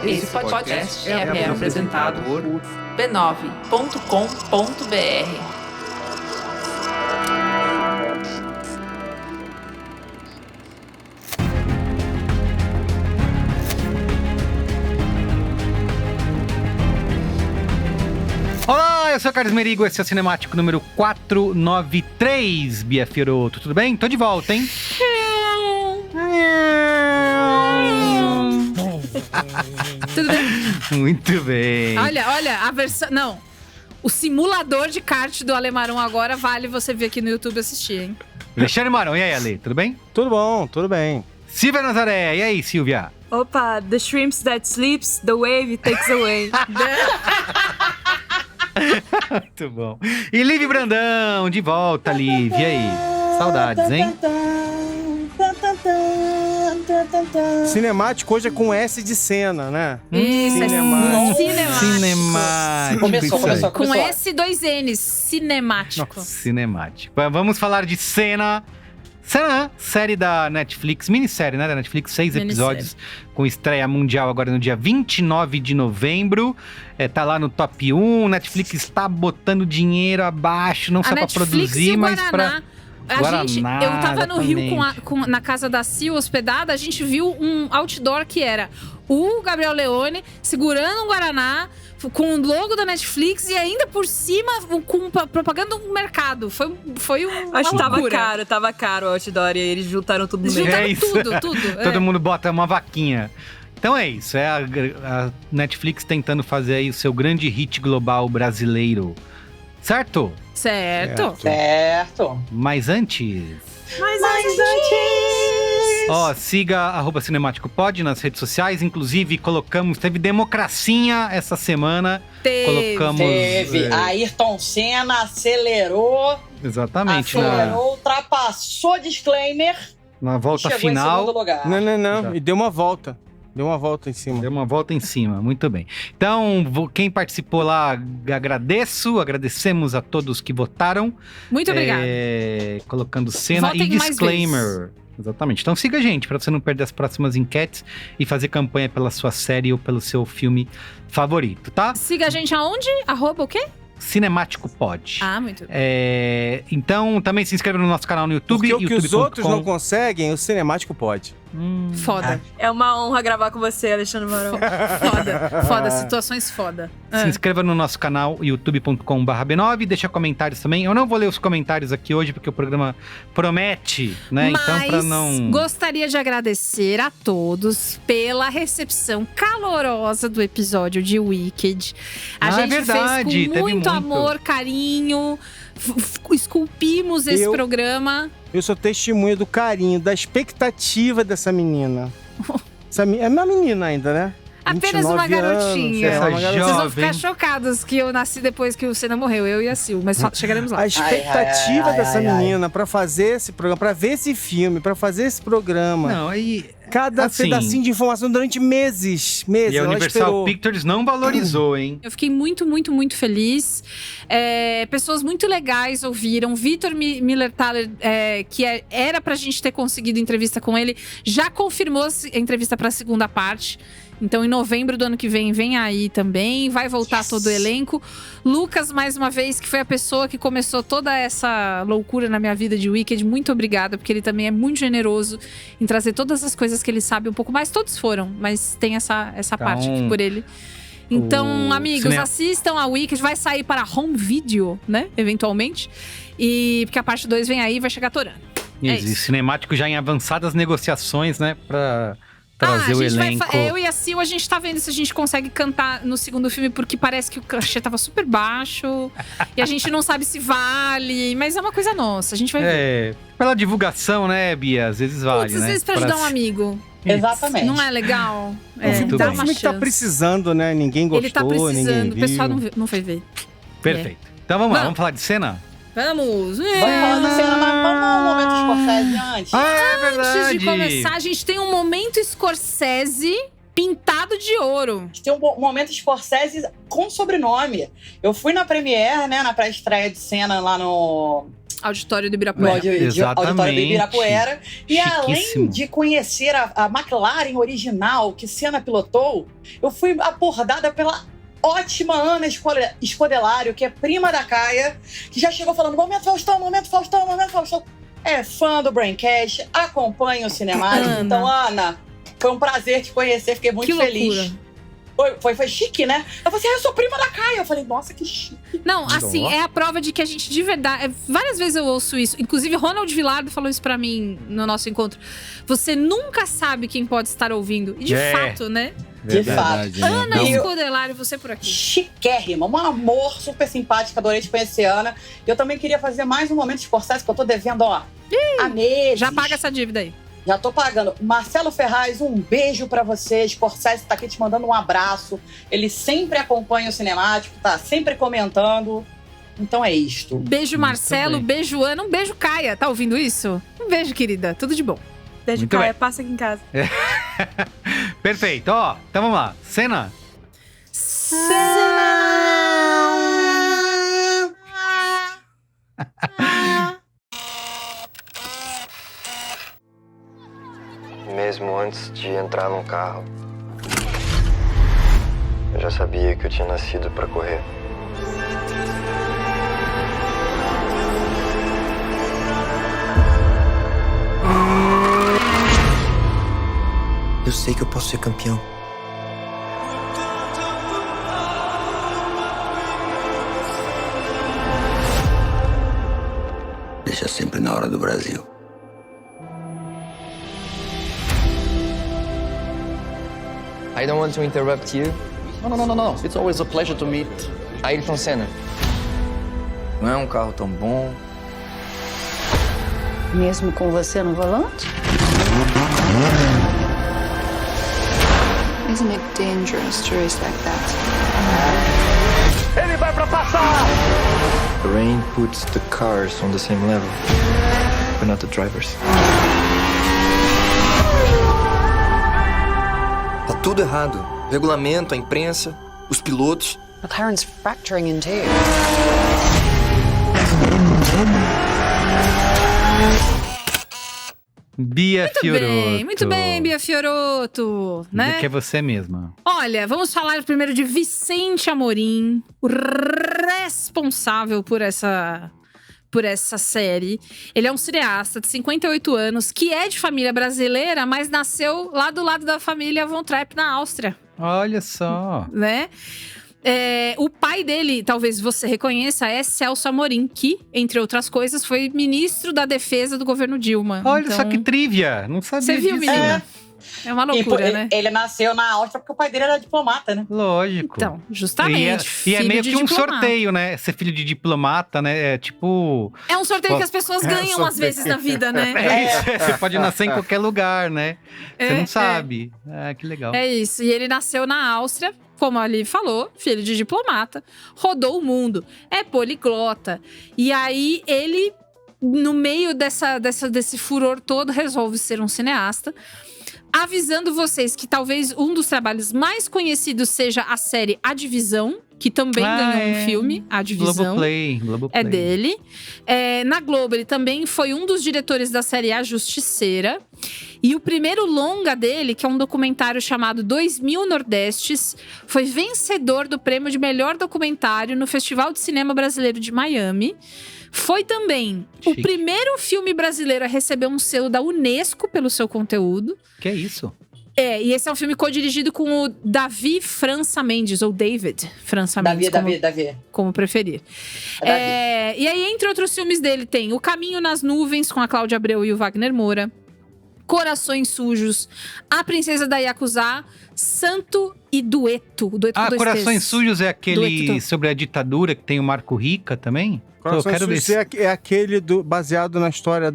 Esse podcast é apresentado por b9.com.br. Olá, eu sou o Carlos Merigo, esse é o Cinemático número 493, Bia Fiorotto, tudo bem? Tô de volta, hein? Tudo bem? Muito bem. Olha, a versão... Não, o simulador de kart do Ale Marão agora vale você vir aqui no YouTube assistir, hein? Alexandre Marão, e aí, Ale, tudo bem? Tudo bom, tudo bem. Silvia Nazaré, e aí, Silvia? Opa, the shrimps that sleeps, the wave takes away. Muito bom. E Liv Brandão, de volta, Liv, e aí? Saudades, hein? Cinemático hoje é com S de cena, né? Isso, Cinemático. Começou. Com S, 2 N's, cinemático. Cinemático. Vamos falar de Cena, série da Netflix, minissérie, né, da Netflix, 6 episódios, com estreia mundial agora no dia 29 de novembro. Tá lá no top 1, Netflix está botando dinheiro abaixo, não só pra produzir, mas pra... Guaraná, eu tava no Rio exatamente. na casa da Sil, hospedada, a gente viu um outdoor que era o Gabriel Leone segurando um Guaraná, com o logo da Netflix e ainda por cima com propaganda do mercado. Foi uma Acho que loucura. tava caro o outdoor e eles juntaram tudo no meio. Juntaram isso. tudo. Todo mundo bota uma vaquinha. Então é isso, é a Netflix tentando fazer aí o seu grande hit global brasileiro. Certo? Certo. Mas antes... siga @cinemáticopod nas redes sociais. Inclusive, teve democracinha essa semana. Teve. Ayrton Senna acelerou. Exatamente. Ultrapassou disclaimer. Na volta chegou final. em segundo lugar. Não. E deu uma volta. Deu uma volta em cima. Deu uma volta em cima, muito bem. Então, quem participou lá, agradecemos a todos que votaram. Muito obrigada. Colocando cena Votem e mais disclaimer. Exatamente. Então siga a gente, para você não perder as próximas enquetes e fazer campanha pela sua série ou pelo seu filme favorito, tá? Siga a gente aonde? @ o quê? Cinemático Pod. Muito bem. Então, também se inscreva no nosso canal no YouTube. Porque o que os outros youtube.com. não conseguem, o Cinemático pode. Foda. É uma honra gravar com você, Alexandre Marão. Foda. Situações foda. Se inscreva no nosso canal, youtube.com/b9, deixa comentários também. Eu não vou ler os comentários aqui hoje, porque o programa promete, né? Mas então, pra não... gostaria de agradecer a todos pela recepção calorosa do episódio de Wicked. A gente verdade, fez com teve muito muito amor, carinho, esculpimos esse programa. Eu sou testemunha do carinho, da expectativa dessa menina. É uma menina ainda, né? Apenas uma 29 anos, garotinha. é, uma garotinha. Vocês vão jovem. ficar chocados que eu nasci depois que o Senna morreu, eu e a Sil, mas chegaremos lá. A expectativa dessa menina pra fazer esse programa, pra ver esse filme, pra fazer esse programa. Não, aí... Cada assim, pedacinho de informação durante meses. E a ela Universal esperou. Pictures não valorizou, hein? Eu fiquei muito, muito, muito feliz. Pessoas muito legais ouviram. Vitor Miller-Thaler, que era pra gente ter conseguido entrevista com ele, já confirmou a entrevista pra segunda parte. Então, em novembro do ano que vem aí também. Vai voltar todo o elenco. Lucas, mais uma vez, que foi a pessoa que começou toda essa loucura na minha vida de Wicked. Muito obrigada, porque ele também é muito generoso em trazer todas as coisas que ele sabe um pouco mais. Todos foram, mas tem essa parte aqui por ele. Então, amigos, assistam a Wicked. Vai sair para home video, né? Eventualmente. E porque a parte 2 vem aí e vai chegar torando. Isso. Cinemático já em avançadas negociações, né? Pra trazer o elenco. Eu e a Sil, a gente tá vendo se a gente consegue cantar no segundo filme, porque parece que o cachê tava super baixo. E a gente não sabe se vale, mas é uma coisa nossa, a gente vai ver. Pela divulgação, né, Bia? Às vezes vale, Às vezes pra ajudar um amigo. Exatamente. Não é legal? Muito dá bem. uma filme que tá chance. precisando, né? Ninguém gostou, Ele tá precisando, ninguém o pessoal viu. não foi ver. Perfeito. Então vamos lá, vamos falar de cena? Vamos! Vamos falar da cena, mas vamos um momento Scorsese antes. É verdade! Antes de começar, a gente tem um momento Scorsese pintado de ouro. Tem um momento Scorsese com sobrenome. Eu fui na premiere, né, na pré-estreia de cena lá no Auditório do No Ibirapuera. auditório do Exatamente. Ibirapuera. E além Chiquíssimo. de conhecer a McLaren original, que Senna pilotou, eu fui abordada pela ótima Ana Escodelário, que é prima da Caia, que já chegou falando: Momento Faustão, Momento Faustão, Momento Faustão. É fã do Braincast, acompanha o Cinemático. Ana. Então, Ana, foi um prazer te conhecer, fiquei muito Que feliz. loucura. Foi chique, né? Eu falei assim: eu sou prima da Caia. Eu falei: nossa, que chique. Não, assim, Ó. é a prova de que a gente de verdade. Várias vezes eu ouço isso. Inclusive, Ronald Vilardo falou isso pra mim no nosso encontro. Você nunca sabe quem pode estar ouvindo. E de fato, né? De Verdade, fato. né? Ana Não. Escodelário, você por aqui. Chiquérrima, um amor, super simpática, adorei te conhecer, Ana. E eu também queria fazer mais um momento de Scorsese que eu tô devendo, ó, há meses. Já paga essa dívida aí. Já tô pagando. Marcelo Ferraz, um beijo pra você. Scorsese tá aqui te mandando um abraço. Ele sempre acompanha o Cinemático, tá sempre comentando. Então é isto. Beijo, Marcelo. bem. Beijo, Ana. Um beijo, Caia. Tá ouvindo isso? Um beijo, querida. Tudo de bom. Beijo, Muito Caia. bem. Passa aqui em casa. Perfeito, ó. Então vamos lá. Cena. Mesmo antes de entrar no carro, eu já sabia que eu tinha nascido para correr. Eu sei que eu posso ser campeão. Deixa sempre na hora do Brasil. I don't want to interrupt you. No. It's always a pleasure to meet. Ayrton Senna. Não é um carro tão bom. Mesmo com você no volante? Isn't it dangerous to race like that? The rain puts the cars on the same level, but not the drivers. Tá tudo errado. Regulamento, a imprensa, os pilotos. McLaren's fracturing in two. Bia Fiorotto. Muito bem, Bia Fiorotto, né? Que é você mesma. Olha, vamos falar primeiro de Vicente Amorim, o responsável por essa série. Ele é um cineasta de 58 anos, que é de família brasileira, mas nasceu lá do lado da família Von Trapp, na Áustria, Olha só. né? O pai dele, talvez você reconheça, é Celso Amorim, que, entre outras coisas, foi ministro da Defesa do governo Dilma. Olha Então, só que trivia. Não sabia você viu, disso. menina? É uma loucura, E, né? Ele nasceu na Áustria porque o pai dele era diplomata, né? Lógico. Então, justamente. E é filho meio de que um diplomata. sorteio, né? Ser filho de diplomata, né? É tipo. É um sorteio que as pessoas ganham às sorteio. vezes na vida, né? É isso. Você pode nascer em qualquer lugar, né? Você não sabe. Ah, que legal. É isso. E ele nasceu na Áustria, como ali falou, filho de diplomata, rodou o mundo, é poliglota. E aí ele, no meio desse furor todo, resolve ser um cineasta. Avisando vocês que talvez um dos trabalhos mais conhecidos seja a série A Divisão, que também ganhou um filme, A Divisão. Globoplay. É dele. Na Globo, ele também foi um dos diretores da série A Justiceira. E o primeiro longa dele, que é um documentário chamado 2000 Nordestes, foi vencedor do prêmio de melhor documentário no Festival de Cinema Brasileiro de Miami. Foi também o Chique. primeiro filme brasileiro a receber um selo da Unesco pelo seu conteúdo. Que é isso? E esse é um filme co-dirigido com o Davi França Mendes, ou David França Mendes, Davi. como preferir. E aí, entre outros filmes dele, tem O Caminho nas Nuvens, com a Cláudia Abreu e o Wagner Moura. Corações Sujos, A Princesa da Yakuza, Santo e Dueto. O dueto com dois Corações T's. Sujos é aquele Dueto. sobre a ditadura que tem o Marco Rica também? Corações quero ver Sujos é aquele baseado na história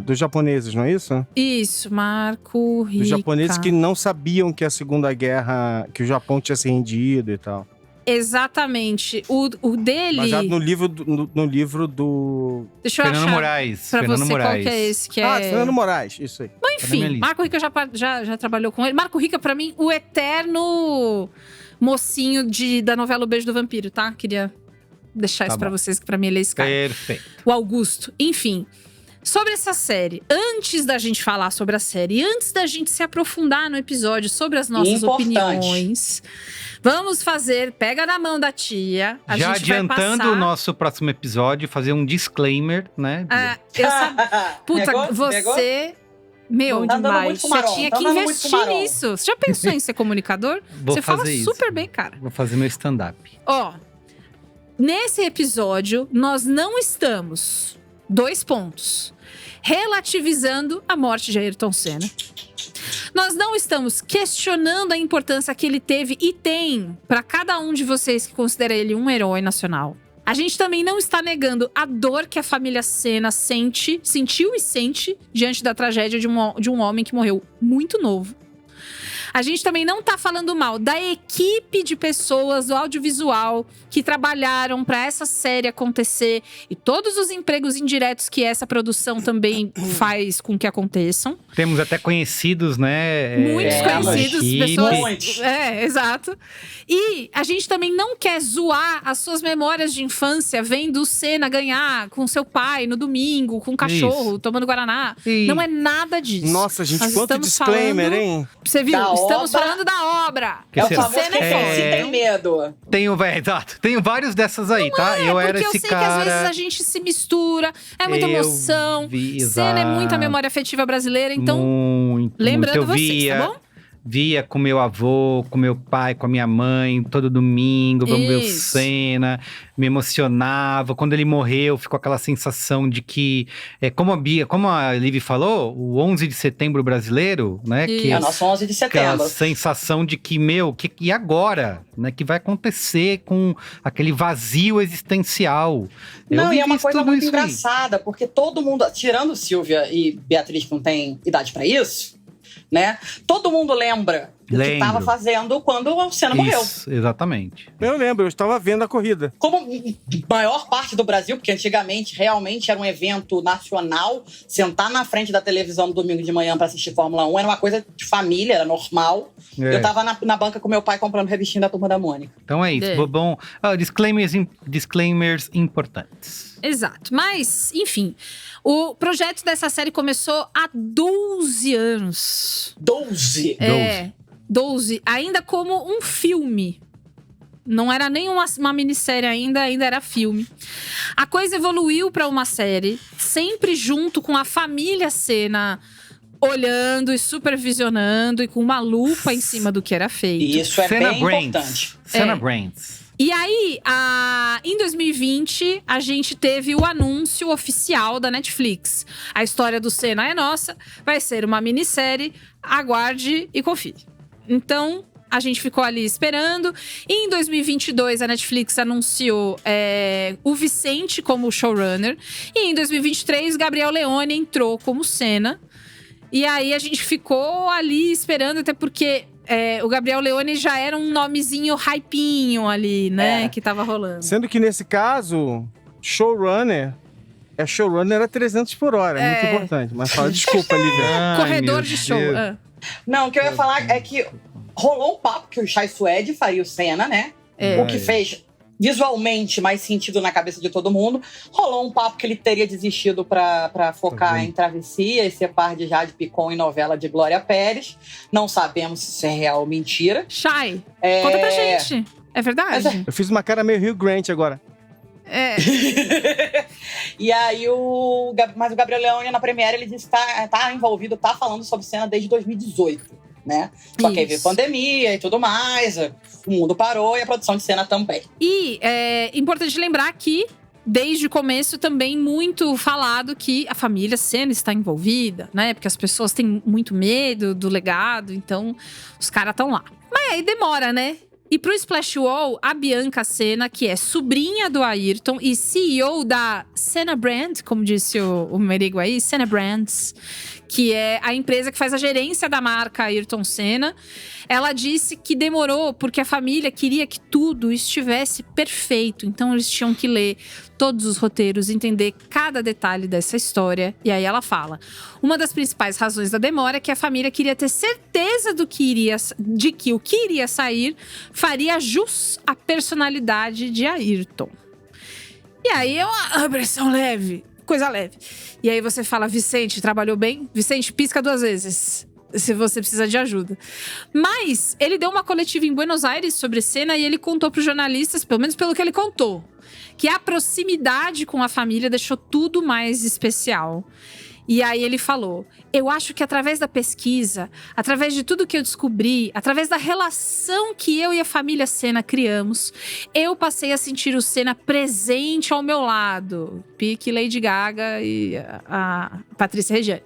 dos japoneses, não é isso? Isso, Marco Rica. Dos japoneses que não sabiam que a Segunda Guerra, que o Japão tinha se rendido e tal. Exatamente. O dele… Baseado no livro do… Deixa eu Fernando achar Moraes. pra Fernando você Moraes. qual que é esse que Ah, é… Fernando Moraes, isso aí. Mas Tá na minha enfim, lista. Marco Rica já trabalhou com ele. Marco Rica, pra mim, o eterno mocinho da novela O Beijo do Vampiro, tá? Queria deixar Tá isso pra bom. vocês, que pra mim ele é esse cara. Perfeito. O Augusto. Enfim, sobre essa série, antes da gente falar sobre a série, antes da gente se aprofundar no episódio sobre as nossas Importante. opiniões, vamos fazer, pega na mão da tia, a Já gente vai adiantando passar. o nosso próximo episódio, fazer um disclaimer, né? Bia? Eu sabia. Puta, Pegou? você. Meu, Bom Tá dando demais. muito você fumarão, tinha tá que dando muito investir fumarão. nisso. Você já pensou em ser comunicador? Vou Você fala fazer isso. super bem, cara. Vou fazer meu stand-up. Ó, nesse episódio, nós não estamos, 2 pontos, relativizando a morte de Ayrton Senna. Nós não estamos questionando a importância que ele teve e tem para cada um de vocês que considera ele um herói nacional. A gente também não está negando a dor que a família Senna sentiu e sente diante da tragédia de um homem que morreu muito novo. A gente também não tá falando mal da equipe de pessoas do audiovisual que trabalharam para essa série acontecer e todos os empregos indiretos que essa produção também faz com que aconteçam. Temos até conhecidos, né? Muitos na conhecidos, equipe. pessoas. Muitos. Exato. E a gente também não quer zoar as suas memórias de infância vendo o Senna ganhar com seu pai no domingo, com um cachorro, Isso. tomando Guaraná. E- Não é nada disso. Nossa, gente, Nós quanto estamos disclaimer, falando- hein? Você viu? Da Estamos obra. falando da obra. Que É o será? famoso Cena quem é fez, se foda. tem medo. Exato. Tenho vários dessas aí, tá? Eu era Porque esse eu sei cara. que às vezes a gente se mistura, é muita Eu emoção. vi, Senna é exato. muita memória afetiva brasileira, então Muito, lembrando muito. Eu vocês, via, tá bom? Via com meu avô, com meu pai, com a minha mãe, todo domingo, vamos ver o Isso. Senna, me emocionava. Quando ele morreu, ficou aquela sensação de que, como a Livi falou, o 11 de setembro brasileiro, né? Que É o nosso 11 de aquela setembro. sensação de que, e agora? Né, que vai acontecer com aquele vazio existencial? Eu Não, e é uma vivi coisa tudo muito isso aí. engraçada, porque todo mundo, tirando Silvia e Beatriz, que não tem idade pra isso, né? Todo mundo lembra do que Lembro. tava fazendo quando o Senna morreu. Isso, exatamente. Eu lembro, eu estava vendo a corrida. Como maior parte do Brasil, porque antigamente realmente era um evento nacional, sentar na frente da televisão no domingo de manhã pra assistir Fórmula 1 era uma coisa de família, era normal. É. Eu tava na banca com meu pai comprando revistinha da Turma da Mônica. Então é isso, É. bom. Disclaimers importantes. Exato. Mas, enfim, o projeto dessa série começou há 12 anos. 12! É, 12. Ainda como um filme. Não era nem uma minissérie ainda era filme. A coisa evoluiu para uma série, sempre junto com a família Senna, olhando e supervisionando e com uma lupa em cima do que era feito. E isso é Senna bem Brains. importante. Senna É. Brains. E aí, em 2020, a gente teve o anúncio oficial da Netflix. A história do Senna é nossa, vai ser uma minissérie, aguarde e confie. Então, a gente ficou ali esperando. E em 2022, a Netflix anunciou o Vicente como showrunner. E em 2023, Gabriel Leone entrou como Senna. E aí, a gente ficou ali esperando, até porque o Gabriel Leone já era um nomezinho hypinho ali, né? É. Que tava rolando. Sendo que nesse caso, showrunner a 300 por hora, é muito importante. Mas fala, desculpa, Lívia. Ai, Corredor meu de show. Deus. Ah. Não, o que eu ia falar é que rolou um papo que o Chai Suede faria o Senna, né? É. O que fez visualmente mais sentido na cabeça de todo mundo. Rolou um papo que ele teria desistido pra focar Tá em Travessia e ser par de Jade Picon em novela de Glória Pérez. Não sabemos se isso é real ou mentira. Chay, conta pra gente. É verdade? Eu fiz uma cara meio Hugh Grant agora. É. E aí, mas o Gabriel Leone, na Premiere, ele disse que tá envolvido, tá falando sobre Senna desde 2018. Né? Só que aí veio Isso. pandemia e tudo mais, o mundo parou e a produção de Senna também. E é importante lembrar que, desde o começo, também muito falado que a família Senna está envolvida, né? Porque as pessoas têm muito medo do legado, então os caras estão lá. Mas aí demora, né? E pro Splash Wall, a Bianca Senna, que é sobrinha do Ayrton e CEO da Senna Brand, como disse o Merigo aí, Senna Brands, que é a empresa que faz a gerência da marca Ayrton Senna. Ela disse que demorou porque a família queria que tudo estivesse perfeito. Então eles tinham que ler todos os roteiros, entender cada detalhe dessa história. E aí ela fala: uma das principais razões da demora é que a família queria ter certeza de que o que iria sair faria jus à personalidade de Ayrton. E aí é uma pressão leve, coisa leve. E aí você fala, Vicente, trabalhou bem? Vicente, pisca 2 vezes, se você precisa de ajuda. Mas ele deu uma coletiva em Buenos Aires sobre Senna e ele contou para os jornalistas, pelo menos pelo que ele contou, que a proximidade com a família deixou tudo mais especial. E aí ele falou, eu acho que através da pesquisa, através de tudo que eu descobri, através da relação que eu e a família Senna criamos, eu passei a sentir o Senna presente ao meu lado. Pique Lady Gaga e a Patrícia Reggiani.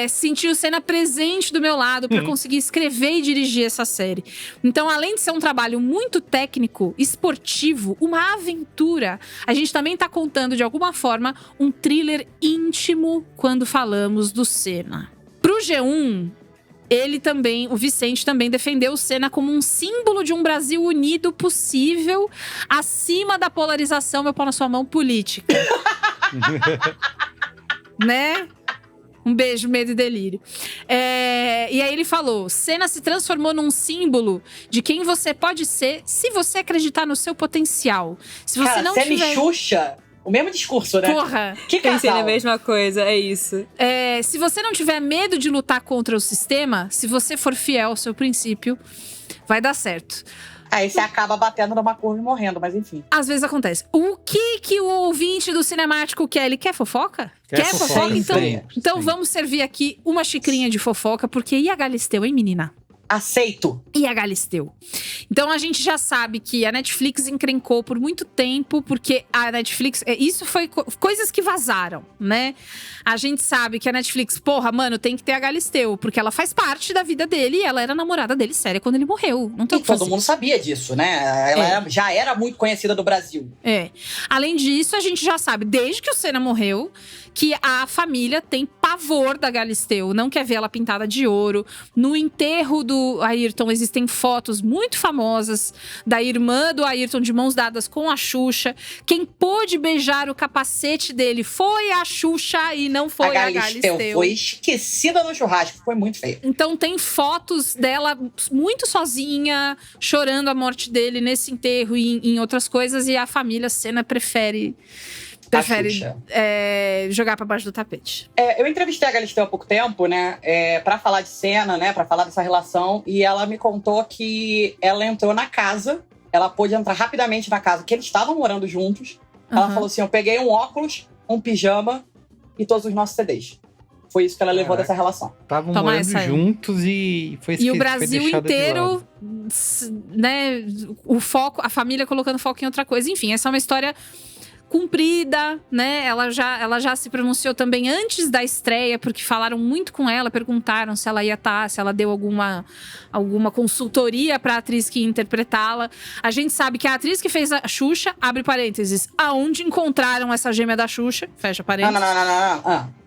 Senti o Senna presente do meu lado para conseguir escrever e dirigir essa série. Então, além de ser um trabalho muito técnico, esportivo, uma aventura, a gente também tá contando, de alguma forma, um thriller íntimo quando falamos do Senna. Pro G1, o Vicente também defendeu o Senna como um símbolo de um Brasil unido possível, acima da polarização, meu pau na sua mão, política. Né? Um beijo, medo e delírio. E aí ele falou, Senna se transformou num símbolo de quem você pode ser se você acreditar no seu potencial. Se você não Senna tiver... e Xuxa, o mesmo discurso, né? Porra! Que casal. Pensei na mesma coisa, é isso. Se você não tiver medo de lutar contra o sistema, se você for fiel ao seu princípio, vai dar certo. Aí você acaba batendo numa curva e morrendo, mas enfim. Às vezes acontece. O que o ouvinte do Cinemático quer? Ele quer fofoca? Quer fofoca? Então vamos servir aqui uma xicrinha de fofoca, porque e a Galisteu, hein, menina? Aceito. E a Galisteu. Então a gente já sabe que a Netflix encrencou por muito tempo, porque a Netflix... Isso foi coisas que vazaram, né? A gente sabe que a Netflix, porra, mano, tem que ter a Galisteu, porque ela faz parte da vida dele e ela era namorada dele séria quando ele morreu. Não tem o que fazer. Todo mundo sabia disso, né? Ela já era muito conhecida do Brasil. Além disso, a gente já sabe, desde que o Senna morreu, que a família tem pavor da Galisteu, não quer ver ela pintada de ouro. No enterro do Ayrton existem fotos muito famosas da irmã do Ayrton de mãos dadas com a Xuxa. Quem pôde beijar o capacete dele foi a Xuxa e não foi a Galisteu. Foi esquecida no churrasco, foi muito feio. Então tem fotos dela muito sozinha, chorando a morte dele nesse enterro e em outras coisas. E a família Senna prefere jogar pra baixo do tapete. Eu entrevistei a Galisteu há pouco tempo, né? Pra falar de Senna, né? Pra falar dessa relação. E ela me contou que ela entrou na casa. Ela pôde entrar rapidamente na casa, que eles estavam morando juntos. Ela falou assim, eu peguei um óculos, um pijama e todos os nossos CDs. Foi isso que ela levou dessa relação. Estavam morando juntos e foi E o Brasil inteiro, né? O foco, a família colocando foco em outra coisa. Enfim, essa é uma história cumprida, né? Ela já se pronunciou também antes da estreia, porque falaram muito com ela, perguntaram se ela ia estar, se ela deu alguma consultoria pra atriz que ia interpretá-la. A gente sabe que a atriz que fez a Xuxa, abre parênteses, aonde encontraram essa gêmea da Xuxa, fecha parênteses. Não.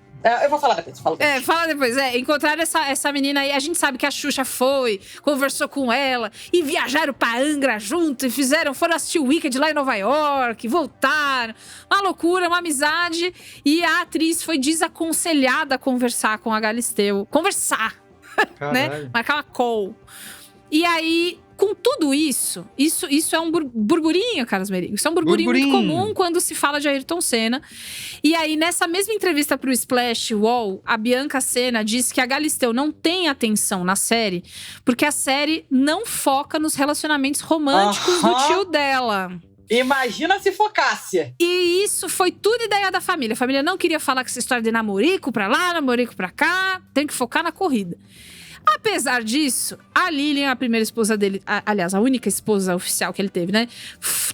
Eu vou falar depois. Fala depois. Encontraram essa menina aí. A gente sabe que a Xuxa conversou com ela e viajaram pra Angra junto e foram assistir o Wicked lá em Nova York, voltaram. Uma loucura, uma amizade. E a atriz foi desaconselhada a conversar com a Galisteu. Conversar, né? Marcar uma call. E aí, com tudo isso é um burburinho, Carlos Merigo. Isso é um burburinho muito comum quando se fala de Ayrton Senna. E aí, nessa mesma entrevista pro Splash Wall, a Bianca Senna disse que a Galisteu não tem atenção na série, porque a série não foca nos relacionamentos românticos do tio dela. Imagina se focasse. E isso foi tudo ideia da família. A família não queria falar com essa história de namorico pra lá, namorico pra cá. Tem que focar na corrida. Apesar disso, a Lilian, a primeira esposa dele, aliás, a única esposa oficial que ele teve, né?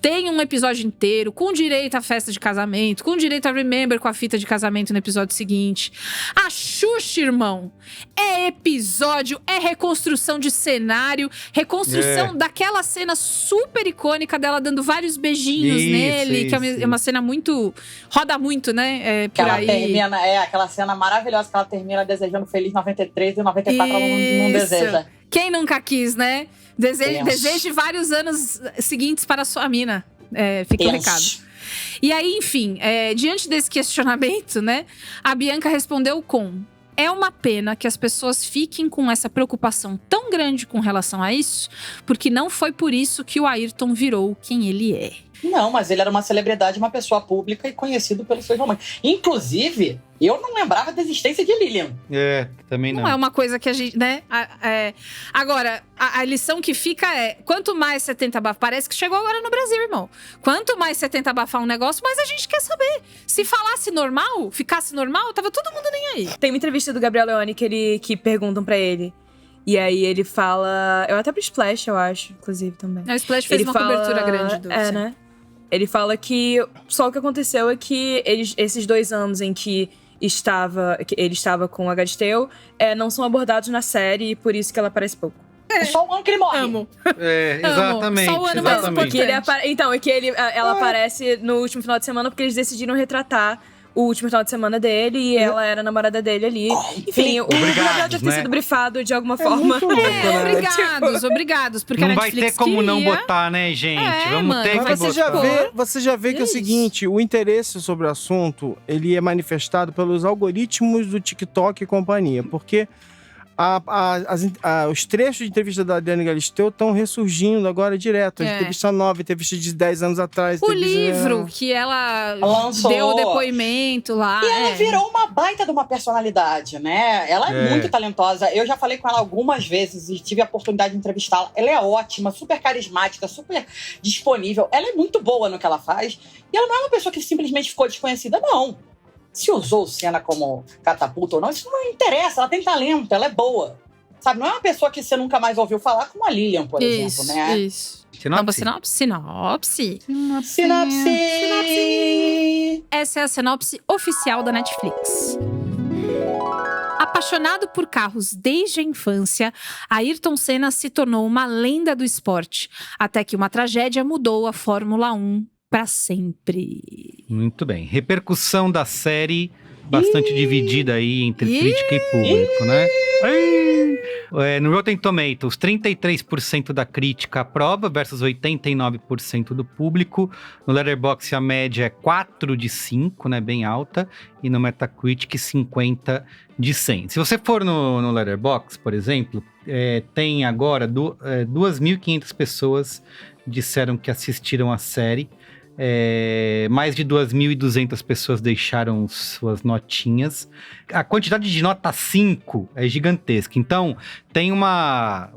Tem um episódio inteiro, com direito à festa de casamento, com direito a Remember com a fita de casamento no episódio seguinte. A Xuxa, irmão, é episódio, é reconstrução de cenário, reconstrução daquela cena super icônica dela dando vários beijinhos nele, que é uma cena muito... roda muito, né? Por aí. Termina, aquela cena maravilhosa que ela termina desejando Feliz 93 e 94 ela não deseja. Quem nunca quis, né? Deseje vários anos seguintes para a sua mina. Fica o recado. E aí, enfim, diante desse questionamento, né? A Bianca respondeu com... É uma pena que as pessoas fiquem com essa preocupação tão grande com relação a isso, porque não foi por isso que o Ayrton virou quem ele é. Não, mas ele era uma celebridade, uma pessoa pública e conhecido pelos seus romances. Inclusive, eu não lembrava da existência de Lilian. Também não. Não é uma coisa que a gente, né? Agora, a lição que fica é: quanto mais você tenta abafar, parece que chegou agora no Brasil, irmão. Quanto mais você tenta abafar um negócio, mais a gente quer saber. Se falasse normal, ficasse normal, tava todo mundo nem aí. Tem uma entrevista do Gabriel Leone que perguntam pra ele. E aí ele fala... Eu até pro Splash, eu acho, inclusive, também. O Splash fez uma cobertura grande do... né? Ele fala que só o que aconteceu é que esses 2 anos em que ele estava com a Galisteu não são abordados na série, e por isso que ela aparece pouco. Só o ano que ele morre. Amo. Exatamente. Só o ano mais importante. Ela aparece no último final de semana porque eles decidiram retratar o último final de semana dele e ela era a namorada dele ali. Enfim, o Gabriel deve ter sido brifado de alguma forma. Obrigados. Porque não a vai Netflix ter como queria... não botar, né, gente? Vamos ter que Mas botar. você já vê que é o seguinte, o interesse sobre o assunto, ele é manifestado pelos algoritmos do TikTok e companhia, porque os trechos de entrevista da Diane Galisteu estão ressurgindo agora direto. Entrevista nova, entrevista de 10 anos atrás. O livro que ela lançou. Deu o depoimento lá. E ela virou uma baita de uma personalidade, né? Ela é muito talentosa. Eu já falei com ela algumas vezes e tive a oportunidade de entrevistá-la. Ela é ótima, super carismática, super disponível. Ela é muito boa no que ela faz. E ela não é uma pessoa que simplesmente ficou desconhecida, não. Se usou o Senna como catapulta ou não, isso não interessa. Ela tem talento, ela é boa. Sabe, não é uma pessoa que você nunca mais ouviu falar, como a Lilian, por exemplo, né? Isso. Sinopse. Essa é a sinopse oficial da Netflix. Apaixonado por carros desde a infância, Ayrton Senna se tornou uma lenda do esporte, até que uma tragédia mudou a Fórmula 1 para sempre. Muito bem. Repercussão da série bastante dividida aí entre crítica e público, né? No Rotten Tomatoes, 33% da crítica aprova versus 89% do público. No Letterboxd, a média é 4 de 5, né? Bem alta. E no Metacritic, 50 de 100. Se você for no Letterboxd, por exemplo, tem agora 2.500 pessoas disseram que assistiram a série. Mais de 2.200 pessoas deixaram suas notinhas. A quantidade de nota 5 é gigantesca. Então, tem uma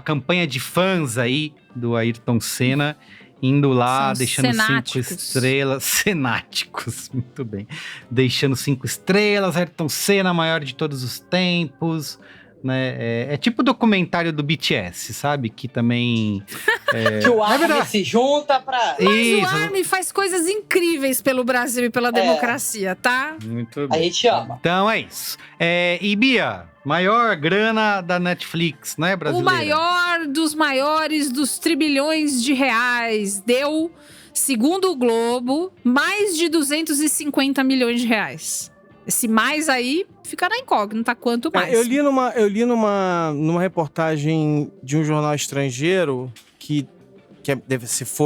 campanha de fãs aí do Ayrton Senna indo lá, deixando 5 estrelas. Cenáticos, muito bem. Deixando 5 estrelas, Ayrton Senna, maior de todos os tempos. Né? É tipo o documentário do BTS, sabe? Que também... que o ARMY se junta pra... Mas o ARMY faz coisas incríveis pelo Brasil e pela democracia, tá? Muito bem. A gente ama. Então é isso. E Bia, maior grana da Netflix, né, brasileira? O maior dos maiores dos trilhões de reais. Deu, segundo o Globo, mais de 250 milhões de reais. Esse mais aí fica na incógnita, quanto mais. Eu li numa reportagem de um jornal estrangeiro que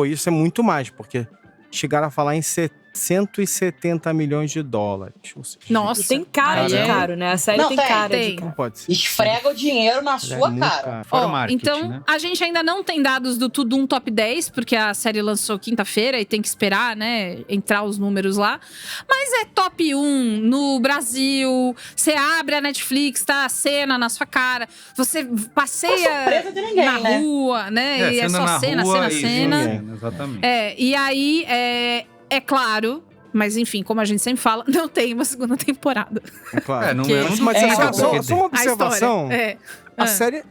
isso é muito mais, porque chegaram a falar em 170 milhões de dólares. Seja, nossa, tem cara de caro, né? A série tem cara de caro. Não pode ser. Esfrega o dinheiro na sua cara. Fora o marketing, então, né? a gente ainda não tem dados do Tudum Top 10, porque a série lançou quinta-feira e tem que esperar, né, entrar os números lá. Mas é top 1 no Brasil. Você abre a Netflix, tá a cena na sua cara. Você passeia na rua, né? E é só cena. Exatamente. E aí, é claro, mas enfim, como a gente sempre fala, não tem uma segunda temporada. Claro. Só uma observação.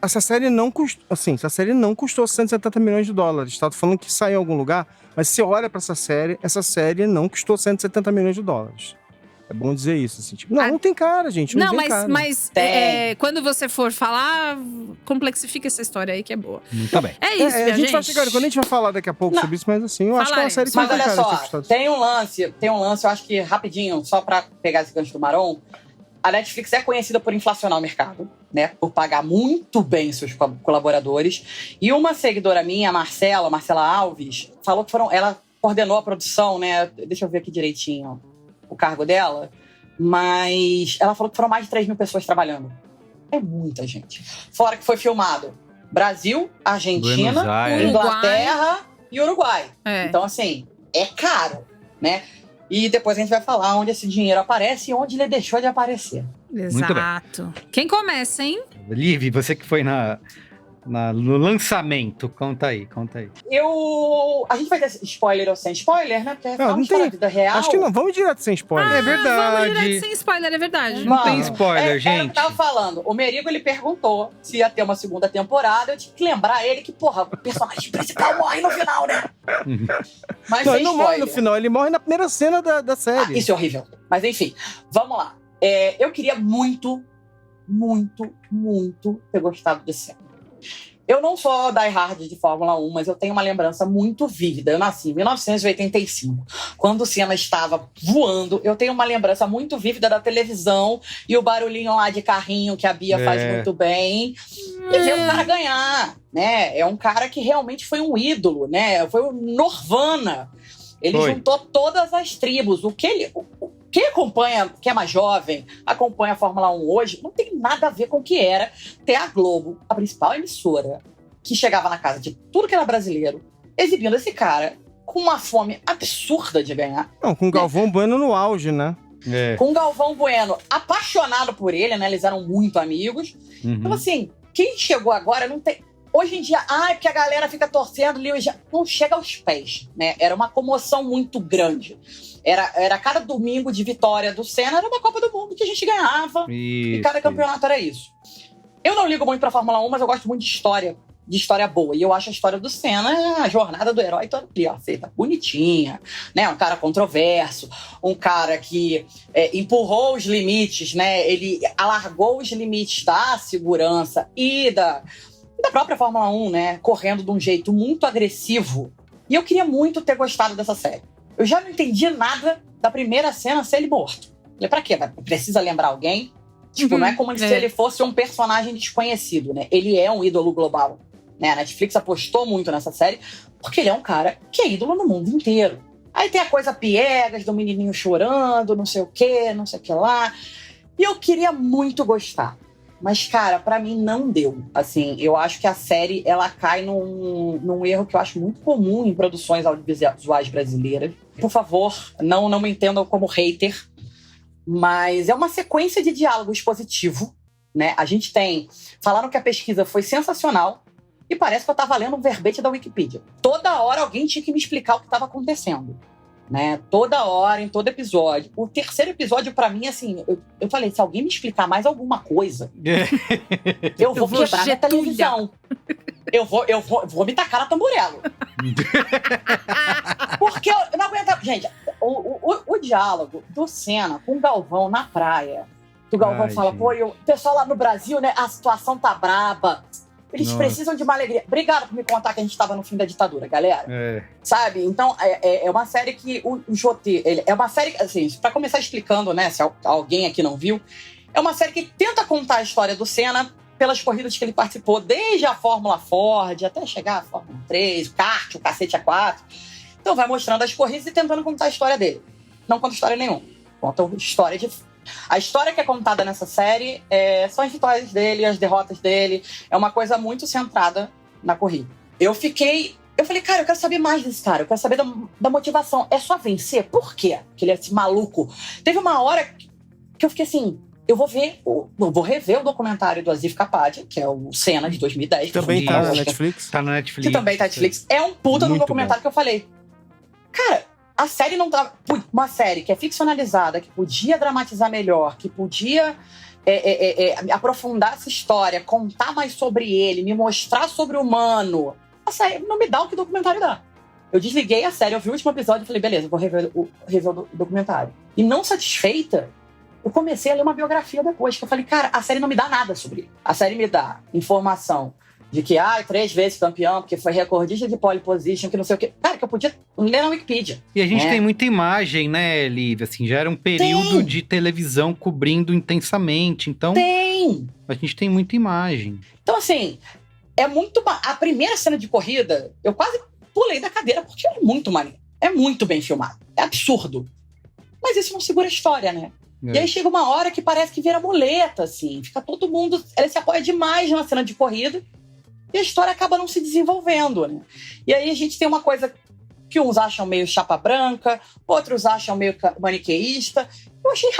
Essa série não custou, assim, essa série não custou 170 milhões de dólares, tá? Tô falando que saiu em algum lugar, mas se você olha pra essa série não custou 170 milhões de dólares. É bom dizer isso, assim, tipo, não tem cara, gente, não tem cara. Mas quando você for falar, complexifica essa história aí que é boa. Muito bem. É isso, a gente vai chegar, quando a gente vai falar daqui a pouco sobre isso, mas assim, eu acho que é uma série que mas não tem olha cara. só, tem um lance, eu acho que rapidinho, só pra pegar esse gancho do Maron, a Netflix é conhecida por inflacionar o mercado, né? Por pagar muito bem seus colaboradores. E uma seguidora minha, Marcela Alves, falou que ela coordenou a produção, né? Deixa eu ver aqui direitinho o cargo dela, mas ela falou que foram mais de 3 mil pessoas trabalhando. É muita gente. Fora que foi filmado Brasil, Argentina, Inglaterra, e Uruguai. Então, assim, é caro, né? E depois a gente vai falar onde esse dinheiro aparece e onde ele deixou de aparecer. Exato. Quem começa, hein? Liv, você que foi no lançamento, conta aí. A gente vai ter spoiler ou sem spoiler, né? Porque não tem da vida real. Acho que não, vamos direto sem spoiler. É verdade. Vamos direto sem spoiler, é verdade. Não tem spoiler, gente. Era o que eu tava falando. O Merigo, ele perguntou se ia ter uma segunda temporada. Eu tinha que lembrar ele que, porra, o personagem principal morre no final, né? Mas não, sem ele não morre no final, ele morre na primeira cena da série. Isso é horrível. Mas enfim, vamos lá. Eu queria muito ter gostado de Senna. Eu não sou die-hard de Fórmula 1, mas eu tenho uma lembrança muito vívida. Eu nasci em 1985, quando o Senna estava voando. Eu tenho uma lembrança muito vívida da televisão e o barulhinho lá de carrinho que a Bia faz muito bem. E ver o cara ganhar, né? É um cara que realmente foi um ídolo, né? Foi o Nirvana. Ele juntou todas as tribos. Quem acompanha, que é mais jovem, acompanha a Fórmula 1 hoje, não tem nada a ver com o que era ter a Globo, a principal emissora, que chegava na casa de tudo que era brasileiro, exibindo esse cara com uma fome absurda de ganhar. Não, com o Galvão Bueno no auge, né? Com o Galvão Bueno apaixonado por ele, né? Eles eram muito amigos. Então, assim, quem chegou agora não tem... Hoje em dia, porque a galera fica torcendo, não chega aos pés, né? Era uma comoção muito grande. Era cada domingo de vitória do Senna, era uma Copa do Mundo que a gente ganhava. E cada campeonato era isso. Eu não ligo muito pra Fórmula 1, mas eu gosto muito de história boa. E eu acho a história do Senna, a jornada do herói toda ali, ó, feita bonitinha, né? Um cara controverso, um cara que empurrou os limites, né? Ele alargou os limites da segurança e da própria Fórmula 1, né? Correndo de um jeito muito agressivo. E eu queria muito ter gostado dessa série. Eu já não entendi nada da primeira cena ser ele morto. Falei, pra quê? Precisa lembrar alguém? Tipo, não é como se ele fosse um personagem desconhecido, né? Ele é um ídolo global, né? A Netflix apostou muito nessa série porque ele é um cara que é ídolo no mundo inteiro. Aí tem a coisa piegas do menininho chorando, não sei o que lá. E eu queria muito gostar. Mas, cara, pra mim não deu. Assim, eu acho que a série, ela cai num erro que eu acho muito comum em produções audiovisuais brasileiras. Por favor, não me entendam como hater, mas é uma sequência de diálogo expositivo, né? A gente falaram que a pesquisa foi sensacional e parece que eu tava lendo um verbete da Wikipedia. Toda hora alguém tinha que me explicar o que estava acontecendo. Né? Toda hora, em todo episódio. O terceiro episódio, pra mim, assim, eu falei, se alguém me explicar mais alguma coisa, eu vou quebrar minha televisão. Eu vou me tacar na tamborela. Porque eu não aguento. Gente, o diálogo do Senna com o Galvão na praia. Que o Galvão fala, pô, o pessoal lá no Brasil, né, a situação tá braba. Eles precisam de uma alegria. Obrigado por me contar que a gente estava no fim da ditadura, galera. Sabe? Então, é uma série que o Jotê... É uma série, assim, pra começar explicando, né, se alguém aqui não viu, é uma série que tenta contar a história do Senna pelas corridas que ele participou, desde a Fórmula Ford até chegar à Fórmula 3, o kart, o cacete A4. Então, vai mostrando as corridas e tentando contar a história dele. Não conta história nenhuma. Conta a história de... A história que é contada nessa série são as vitórias dele, as derrotas dele. É uma coisa muito centrada na corrida. Eu falei, cara, eu quero saber mais desse cara. Eu quero saber da motivação. É só vencer? Por quê? Que ele é esse maluco. Teve uma hora que eu fiquei assim... Eu vou rever o documentário do Asif Kapadia, que é o Senna de 2010. Também tá na Netflix. Tá na Netflix. Que também tá na Netflix. É um puta no documentário que eu falei... Cara... A série não tá... Uma série que é ficcionalizada, que podia dramatizar melhor, que podia aprofundar essa história, contar mais sobre ele, me mostrar sobre o humano. A série não me dá o que o documentário dá. Eu desliguei a série, eu vi o último episódio e falei, beleza, vou rever o documentário. E não satisfeita, eu comecei a ler uma biografia depois, que eu falei, cara, a série não me dá nada sobre ele. A série me dá informação de que, 3 vezes campeão, porque foi recordista de pole position, que não sei o quê. Cara, que eu podia ler na Wikipedia. E a gente tem muita imagem, né, Lívia? Assim, já era um período de televisão cobrindo intensamente, então... A gente tem muita imagem. Então, assim, a primeira cena de corrida, eu quase pulei da cadeira, porque é muito maneiro. É muito bem filmado. É absurdo. Mas isso não segura a história, né? E aí chega uma hora que parece que vira muleta, assim. Fica todo mundo... Ele se apoia demais na cena de corrida. e a história acaba não se desenvolvendo, né? E aí a gente tem uma coisa que uns acham meio chapa branca, outros acham meio maniqueísta. Eu achei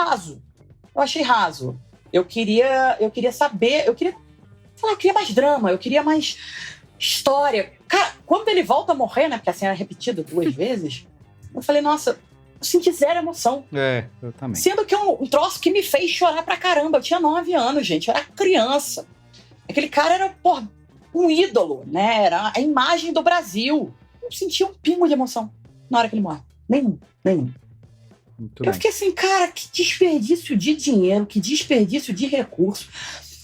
raso. Eu queria saber, eu queria mais drama, eu queria mais história. Cara, quando ele volta a morrer, né, porque a cena é repetida 2 vezes, eu falei, nossa, eu senti zero emoção. Eu também. Sendo que é um troço que me fez chorar pra caramba. Eu tinha 9 anos, gente, eu era criança. Aquele cara era, um ídolo, né, era a imagem do Brasil. Não senti um pingo de emoção na hora que ele morre. Nenhum. Eu fiquei assim, cara, que desperdício de dinheiro, que desperdício de recurso,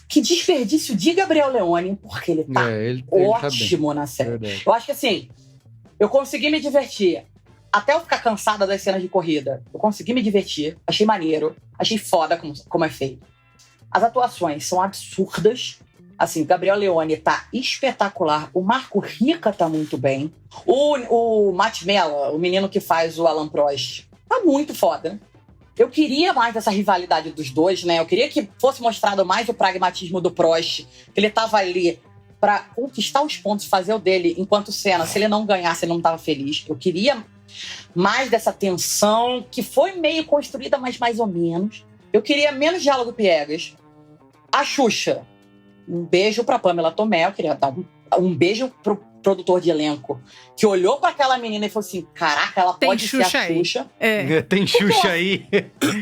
que desperdício de Gabriel Leone, porque ele tá ótimo na série. Verdade. Eu acho que assim, eu consegui me divertir. Até eu ficar cansada das cenas de corrida, eu consegui me divertir, achei maneiro, achei foda como é feito. As atuações são absurdas. Assim, o Gabriel Leone tá espetacular, o Marco Rica tá muito bem, o Matt Mella, o menino que faz o Alan Prost, tá muito foda. Eu queria mais dessa rivalidade dos dois, né? Eu queria que fosse mostrado mais o pragmatismo do Prost, que ele tava ali pra conquistar os pontos, fazer o dele enquanto Senna. Se ele não ganhasse, ele não tava feliz. Eu queria mais dessa tensão, que foi meio construída, mas mais ou menos. Eu queria menos diálogo piegas. A Xuxa, um beijo pra Pamela Tomé. Eu queria dar um beijo pro produtor de elenco, que olhou pra aquela menina e falou assim, caraca, ela pode ser a Xuxa. Tem Xuxa aí.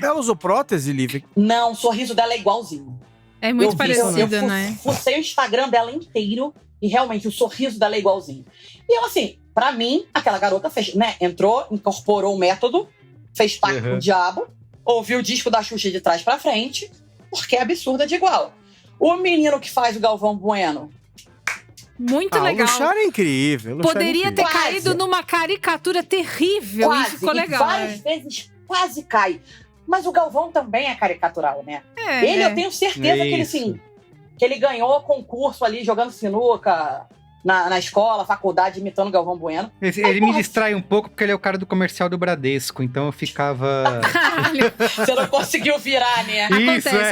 Ela usou prótese, Lívia? Não, o sorriso dela é igualzinho. É muito parecida, né? Eu fucei o Instagram dela inteiro e realmente o sorriso dela é igualzinho. E eu, assim, pra mim, aquela garota fez, né, entrou, incorporou o método, fez pacto com o diabo, ouviu o disco da Xuxa de trás pra frente, porque é absurda de igual. O menino que faz o Galvão Bueno, muito legal. O Luchar é incrível. Poderia ter caído numa caricatura terrível. Quase, e ficou legal. Várias vezes quase cai. Mas o Galvão também é caricatural, né? Eu tenho certeza que ele, assim, que ele ganhou concurso ali, jogando sinuca na escola, faculdade, imitando o Galvão Bueno. Ele me distrai um pouco porque ele é o cara do comercial do Bradesco, então eu ficava... Você não conseguiu virar, né?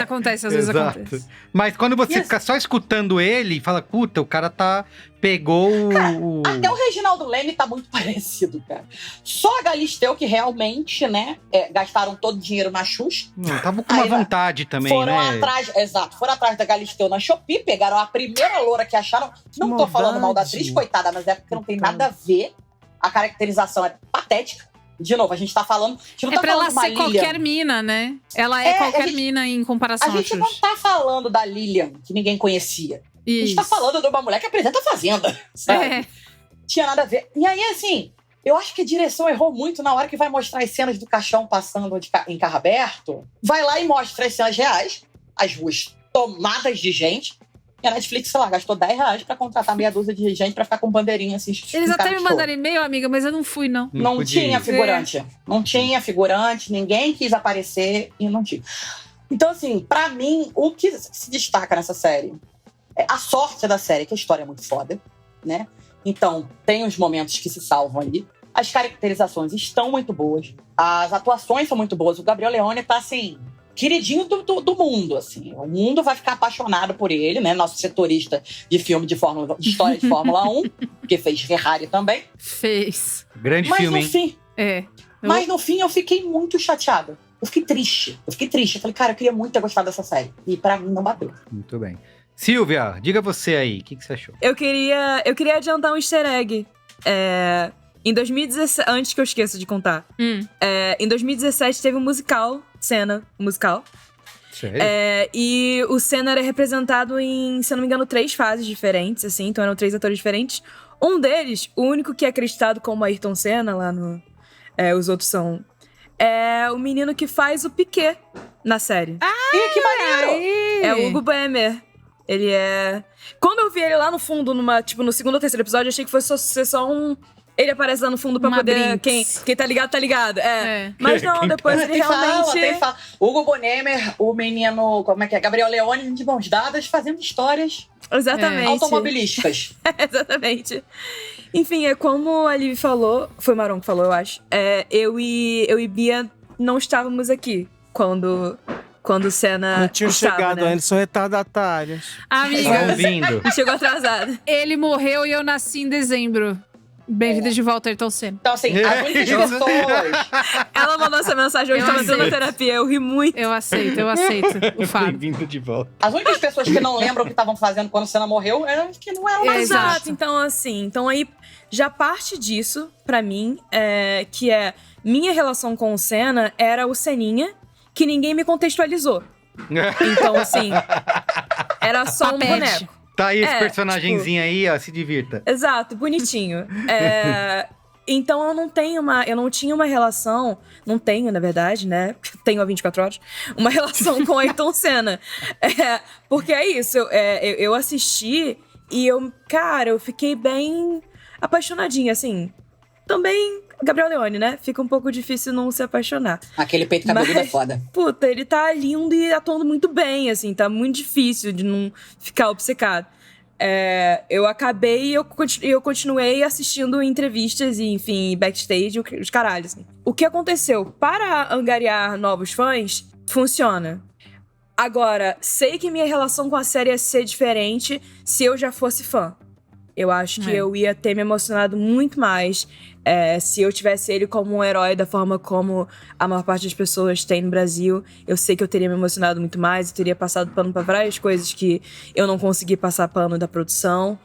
Acontece, às vezes acontece. Mas quando você fica só escutando ele, fala, puta, o cara pegou o... Até o Reginaldo Leme tá muito parecido, cara. Só a Galisteu que realmente, né, gastaram todo o dinheiro na Xuxa. Tava com uma vontade também, foram atrás da Galisteu na Shopee, pegaram a primeira loura que acharam. Não tô falando mal da atriz, coitada, mas é porque não tem nada a ver. A caracterização é patética. De novo, a gente tá falando... pra ela ser qualquer mina, né? Ela é qualquer mina em comparação à Xuxa. A gente não tá falando da Lilian, que ninguém conhecia. Isso. A gente tá falando de uma mulher que apresenta a Fazenda, sabe? Tinha nada a ver. E aí, assim, eu acho que a direção errou muito na hora que vai mostrar as cenas do caixão passando em carro aberto. Vai lá e mostra as cenas reais, as ruas tomadas de gente. E a Netflix, sei lá, gastou R$10 pra contratar meia dúzia de gente pra ficar com bandeirinha assim. Eles até me mandaram e-mail, amiga, mas eu não fui, não. Não tinha figurante. Não tinha figurante, ninguém quis aparecer e não tinha. Então, assim, pra mim, o que se destaca nessa série é a sorte da série, que a história é muito foda, né? Então, tem os momentos que se salvam ali. As caracterizações estão muito boas. As atuações são muito boas. O Gabriel Leone tá, assim, queridinho do mundo, assim. O mundo vai ficar apaixonado por ele, né? Nosso setorista de filme de história de Fórmula 1, que fez Ferrari também. Fez. Grande filme, hein? Mas no fim eu fiquei muito chateada. Eu fiquei triste. Eu falei, cara, eu queria muito ter gostado dessa série. E pra mim não bateu. Muito bem. Silvia, diga você aí, o que você achou? Eu queria adiantar um easter egg. Em 2017, antes que eu esqueça de contar. Em 2017 teve um musical, Senna, um musical. Sério? E o Senna era representado em, se eu não me engano, 3 fases diferentes, assim. Então eram 3 atores diferentes. Um deles, o único que é acreditado como Ayrton Senna lá no... os outros são... É o menino que faz o Piquet na série. Que maneiro! É o Hugo Boemer. Ele é... Quando eu vi ele lá no fundo, no segundo ou terceiro episódio, eu achei que fosse só um... Ele aparece lá no fundo pra poder... Quem tá ligado, tá ligado. Mas não, depois ele realmente... Fala. Hugo Boemer, o menino... Como é que é? Gabriel Leone, de mãos dadas, fazendo histórias... Exatamente. Automobilísticas. Exatamente. Enfim, é como a Liv falou... Foi o Maron que falou, eu acho. Eu e Bia não estávamos aqui quando Quando o Senna Não tinham estava, chegado né? ainda, são retardatários. Amiga, Estão vindo. E chegou atrasado. ele morreu e eu nasci em dezembro. Bem-vindo de volta, Ayrton Senna. Então, assim, as únicas pessoas. Ela mandou essa mensagem hoje, Eu tava entrando na aceito. terapia. Eu ri muito. Eu aceito o fato. Bem-vindo de volta. As únicas pessoas que não lembram o que estavam fazendo quando o Senna morreu eram que não eram mais. Exato. Exato. Então, assim, então aí já parte disso, pra mim, que é minha relação com o Senna era o Seninha, que ninguém me contextualizou. Então, assim, era só um Papete. boneco. Tá aí esse É, personagemzinho aí, ó, se divirta. Exato, bonitinho. Então eu não tinha uma relação, não tenho, na verdade, né? Tenho há 24 horas, uma relação com Ayrton Senna. Porque é isso, eu assisti e eu fiquei bem apaixonadinha, assim. Também, Gabriel Leone, né? Fica um pouco difícil não se apaixonar. Aquele peito cabeludo é foda. Puta, ele tá lindo e atuando muito bem, assim. Tá muito difícil de não ficar obcecado. Eu acabei e eu continuei assistindo entrevistas e, enfim, backstage, os caralhos. Assim. O que aconteceu? Para angariar novos fãs, funciona. Agora, sei que minha relação com a série ia ser diferente se eu já fosse fã. Eu acho que eu ia ter me emocionado muito mais se eu tivesse ele como um herói da forma como a maior parte das pessoas tem no Brasil. Eu sei que eu teria me emocionado muito mais, eu teria passado pano pra várias coisas que eu não consegui passar pano da produção.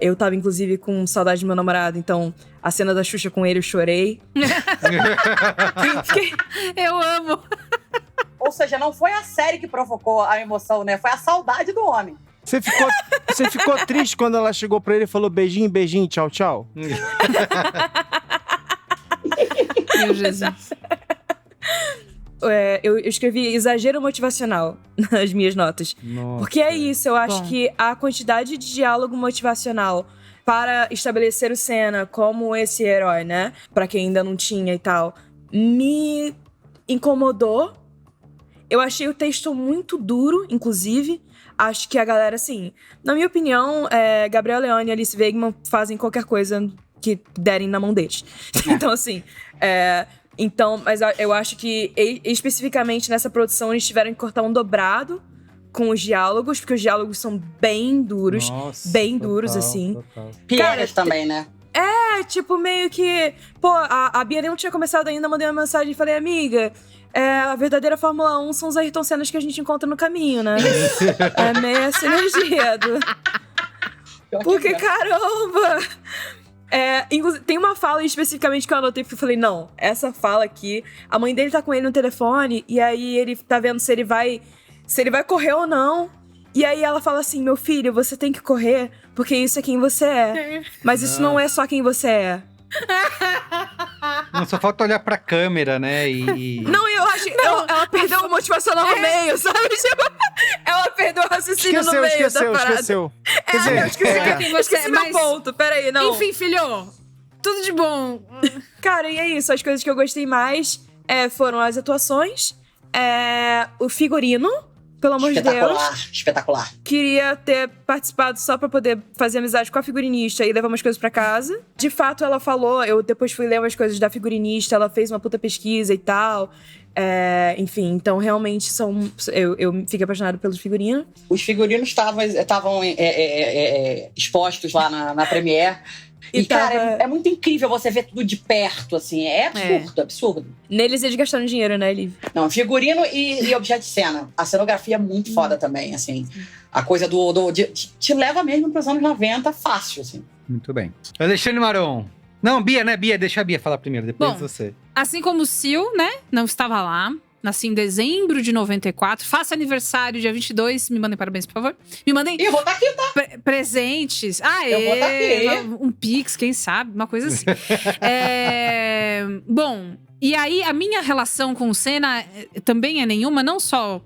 Eu tava, inclusive, com saudade do meu namorado, então a cena da Xuxa com ele eu chorei. Eu amo. Ou seja, não foi a série que provocou a emoção, né? Foi a saudade do homem. Você ficou triste quando ela chegou pra ele e falou beijinho, beijinho, tchau, tchau? Meu Jesus. Eu escrevi exagero motivacional nas minhas notas. Nossa. Porque é isso, eu acho Bom. que a quantidade de diálogo motivacional para estabelecer o Senna como esse herói, né? Pra quem ainda não tinha e tal, me incomodou. Eu achei o texto muito duro, inclusive. Acho que a galera, assim, na minha opinião, Gabriel Leone e Alice Wegman fazem qualquer coisa que derem na mão deles. Então, assim, mas eu acho que especificamente nessa produção eles tiveram que cortar um dobrado com os diálogos, porque os diálogos são bem duros, Nossa, bem total, duros, assim. total. Piegas também, né? Tipo, meio que... Pô, a Bia nem tinha começado ainda, mandei uma mensagem e falei, amiga, a verdadeira Fórmula 1 são os Ayrton Sennas que a gente encontra no caminho, né? É meio essa energia Porque, caramba! Inclusive, tem uma fala especificamente que eu anotei, porque eu falei, não, essa fala aqui, a mãe dele tá com ele no telefone, e aí ele tá vendo se ele vai correr ou não. E aí ela fala assim, meu filho, você tem que correr, porque isso é quem você é. Mas isso não é só quem você é. Não, só falta olhar pra câmera, né? Não, eu acho que ela perdeu o motivacional no meio, sabe? Tipo, ela perdeu o raciocínio no meio da parada. Esqueceu. Quer dizer, Esqueci meu ponto, peraí, não. Enfim, filho, tudo de bom. Cara, e é isso, as coisas que eu gostei mais foram as atuações, o figurino, pelo amor de Deus. Espetacular. Queria ter participado só pra poder fazer amizade com a figurinista e levar umas coisas pra casa. De fato, ela falou, eu depois fui ler umas coisas da figurinista, ela fez uma puta pesquisa e tal. Enfim, então realmente eu fiquei apaixonada pelos figurinos. Os figurinos estavam expostos lá na Premiere. E, cara, é muito incrível você ver tudo de perto, assim. É absurdo, absurdo. Neles eles gastaram dinheiro, né, Liv? Não, figurino e objeto de cena. A cenografia é muito foda também, assim. A coisa te leva mesmo pros anos 90 fácil, assim. Muito bem. Alexandre Maron. Não, Bia, né? Bia, deixa a Bia falar primeiro, depois você. Assim como o Sil, né? Não estava lá. Nasci em dezembro de 94. Faço aniversário dia 22. Me mandem parabéns, por favor. Me mandem eu vou estar aqui, tá? presentes. Eu vou estar aqui. Um Pix, quem sabe? Uma coisa assim. Bom, e aí a minha relação com o Senna também é nenhuma. Não só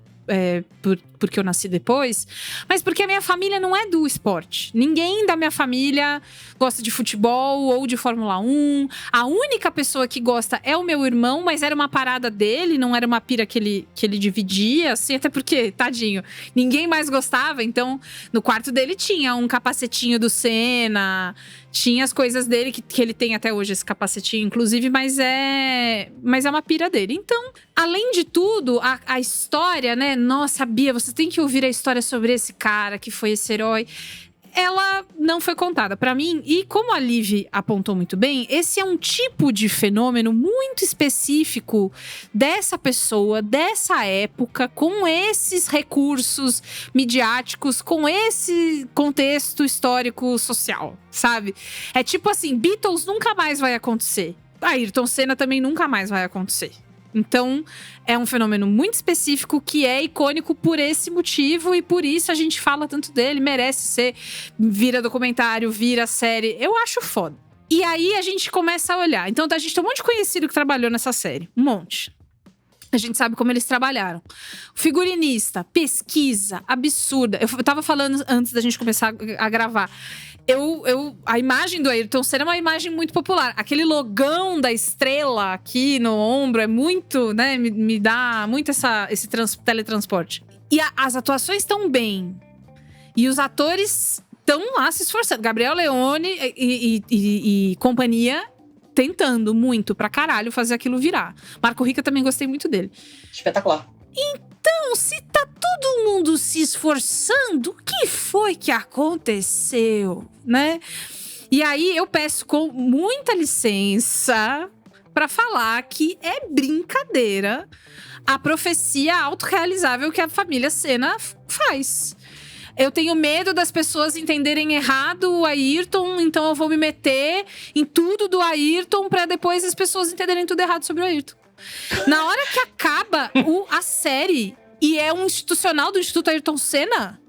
porque eu nasci depois, mas porque a minha família não é do esporte. Ninguém da minha família gosta de futebol ou de Fórmula 1. A única pessoa que gosta é o meu irmão, mas era uma parada dele, não era uma pira que ele dividia, assim, até porque, tadinho, ninguém mais gostava. Então, no quarto dele tinha um capacetinho do Senna, tinha as coisas dele, que ele tem até hoje esse capacetinho, inclusive, mas é uma pira dele. Então, além de tudo, a história, né, né? Nossa, Bia, você tem que ouvir a história sobre esse cara que foi esse herói. Ela não foi contada pra mim. E como a Liv apontou muito bem, esse é um tipo de fenômeno muito específico dessa pessoa, dessa época, com esses recursos midiáticos, com esse contexto histórico social, sabe? É tipo assim, Beatles nunca mais vai acontecer. Ayrton Senna também nunca mais vai acontecer. Então, é um fenômeno muito específico que é icônico por esse motivo e por isso a gente fala tanto dele, merece ser, vira documentário, vira série. Eu acho foda. E aí a gente começa a olhar. Então, a gente tem um monte de conhecido que trabalhou nessa série. Um monte. A gente sabe como eles trabalharam. Figurinista, pesquisa absurda. Eu tava falando antes da gente começar a gravar. A imagem do Ayrton Senna é uma imagem muito popular. Aquele logão da estrela aqui no ombro é muito, né? Me dá muito esse teletransporte. E as atuações estão bem. E os atores estão lá se esforçando. Gabriel Leone e companhia tentando muito pra caralho fazer aquilo virar. Marco Rica também gostei muito dele. Espetacular. Então, se tá todo mundo se esforçando, o que foi que aconteceu, né? E aí eu peço com muita licença pra falar que é brincadeira a profecia autorrealizável que a família Senna faz. Eu tenho medo das pessoas entenderem errado o Ayrton, então eu vou me meter em tudo do Ayrton pra depois as pessoas entenderem tudo errado sobre o Ayrton. Na hora que acaba a série e é um institucional do Instituto Ayrton Senna…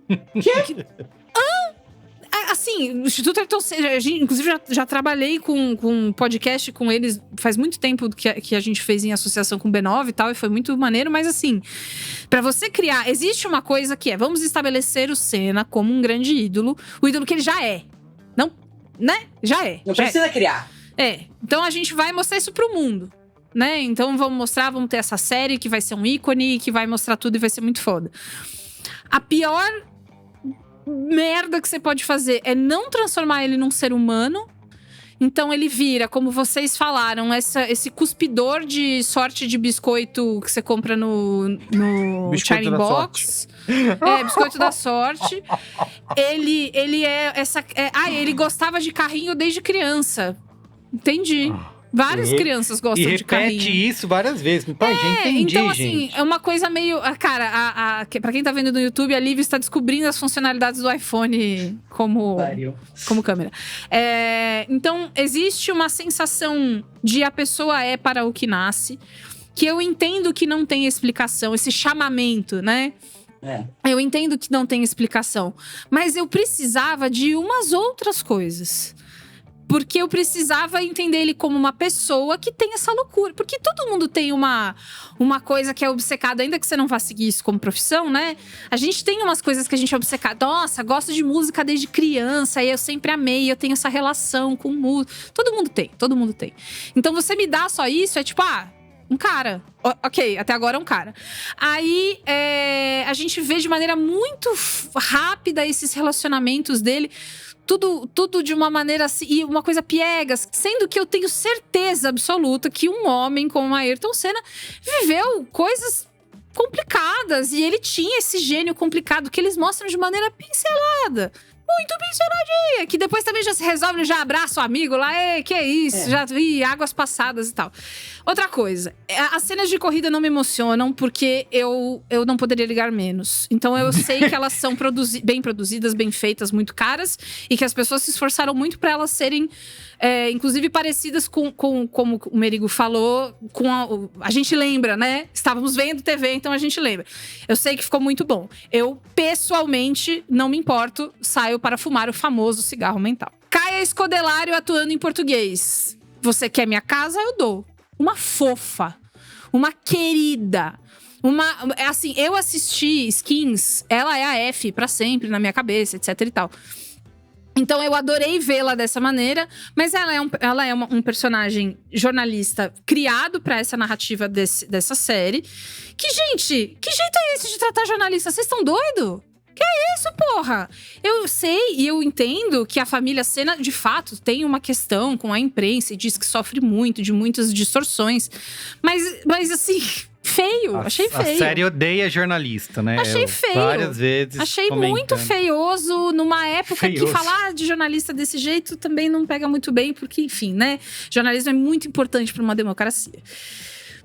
Assim, o Instituto Ayrton Senna… Inclusive, já trabalhei com um podcast com eles faz muito tempo que a gente fez em associação com o B9 e tal. E foi muito maneiro, mas assim… Pra você criar… Existe uma coisa que é… Vamos estabelecer o Senna como um grande ídolo. O ídolo que ele já é. Não… Né? Já é. Não precisa criar. Então a gente vai mostrar isso pro mundo. Né? Então vamos ter essa série que vai ser um ícone, que vai mostrar tudo e vai ser muito foda. A pior merda que você pode fazer é não transformar ele num ser humano. Então ele vira, como vocês falaram, esse cuspidor de sorte de biscoito que você compra no Shining Box. Biscoito da sorte. Ele é essa… ele gostava de carrinho desde criança. Entendi. Várias crianças gostam de carrinho. E repete isso várias vezes. Já entendi, então, assim, gente. é uma coisa meio… Cara, pra quem tá vendo no YouTube, a Liv está descobrindo as funcionalidades do iPhone como câmera. Então, existe uma sensação de a pessoa é para o que nasce, que eu entendo que não tem explicação, esse chamamento, né? Eu entendo que não tem explicação. Mas eu precisava de umas outras coisas. Porque eu precisava entender ele como uma pessoa que tem essa loucura. Porque todo mundo tem uma coisa que é obcecada, ainda que você não vá seguir isso como profissão, né? A gente tem umas coisas que a gente é obcecada. Nossa, gosto de música desde criança, e eu sempre amei, eu tenho essa relação com música. Todo mundo tem. Então você me dá só isso, é tipo, um cara. Ok, até agora é um cara. Aí a gente vê de maneira muito rápida esses relacionamentos dele. Tudo de uma maneira assim, e uma coisa piegas. Sendo que eu tenho certeza absoluta que um homem como Ayrton Senna viveu coisas complicadas. E ele tinha esse gênio complicado que eles mostram de maneira pincelada. Muito pinceladinha. Que depois também já se resolve, já abraça o amigo lá. Que é isso? Já vi águas passadas e tal. Outra coisa. As cenas de corrida não me emocionam porque eu não poderia ligar menos. Então eu sei que elas são bem produzidas, bem feitas, muito caras. E que as pessoas se esforçaram muito pra elas serem… inclusive parecidas com como o Merigo falou, a gente lembra, né? Estávamos vendo TV, então a gente lembra. Eu sei que ficou muito bom. Eu, pessoalmente, não me importo, saio para fumar o famoso cigarro mental. Caia Escodelário atuando em português. Você quer minha casa? Eu dou. Uma fofa. Uma querida. Assim, eu assisti Skins, ela é a F pra sempre na minha cabeça, etc e tal. Então eu adorei vê-la dessa maneira, mas ela é um personagem jornalista criado pra essa narrativa dessa série. Que, gente, que jeito é esse de tratar jornalista? Vocês estão doidos? Que é isso, porra? Eu sei e eu entendo que a família Senna, de fato, tem uma questão com a imprensa e diz que sofre muito de muitas distorções. Mas assim… feio, achei feio. A série odeia jornalista, né? Achei feio. Várias vezes. Achei muito feioso numa época que falar de jornalista desse jeito também não pega muito bem, porque, enfim, né? Jornalismo é muito importante para uma democracia.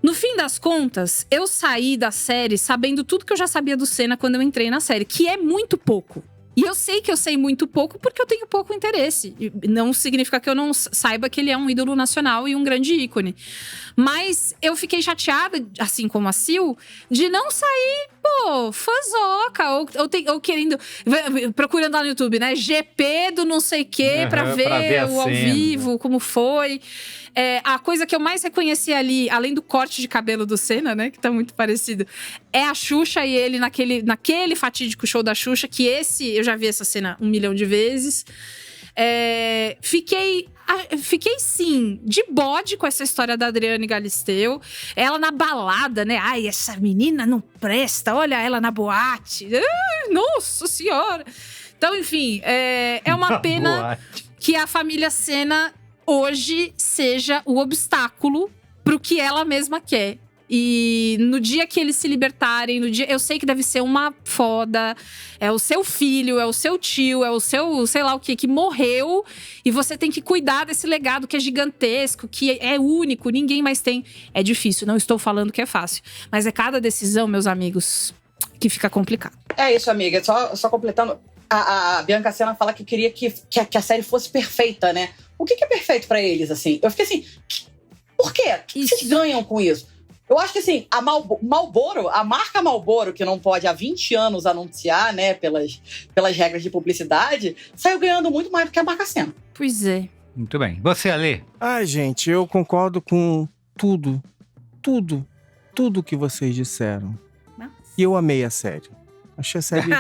No fim das contas, eu saí da série sabendo tudo que eu já sabia do Senna quando eu entrei na série, que é muito pouco. E eu sei que eu sei muito pouco porque eu tenho pouco interesse. Não significa que eu não saiba que ele é um ídolo nacional e um grande ícone. Mas eu fiquei chateada, assim como a Sil, de não sair, fãzoca. Ou querendo… Procurando lá no YouTube, né? GP do não sei o quê, pra ver o ao vivo, como foi. A coisa que eu mais reconheci ali, além do corte de cabelo do Senna, né? Que tá muito parecido. É a Xuxa e ele naquele fatídico show da Xuxa. Que eu já vi essa cena 1 milhão de vezes. Fiquei, sim, de bode com essa história da Adriane Galisteu. Ela na balada, né? Ai, essa menina não presta. Olha ela na boate. Ai, nossa senhora. Então, enfim, é uma pena que a família Senna hoje seja o obstáculo pro que ela mesma quer. E no dia que eles se libertarem, eu sei que deve ser uma foda. É o seu filho, é o seu tio, é o seu, sei lá o que morreu. E você tem que cuidar desse legado que é gigantesco, que é único, ninguém mais tem. É difícil, não estou falando que é fácil. Mas é cada decisão, meus amigos, que fica complicado. É isso, amiga. Só completando. A Bianca Senna fala que queria que a série fosse perfeita, né? O que é perfeito pra eles, assim? Eu fiquei assim, por quê? O que vocês ganham com isso? Eu acho que, assim, a Marlboro, a marca Marlboro, que não pode há 20 anos anunciar, né, pelas regras de publicidade, saiu ganhando muito mais do que a marca Senna. Pois é. Muito bem. Você, Ale? Ai, gente, eu concordo com tudo que vocês disseram. E eu amei a série. Achei a série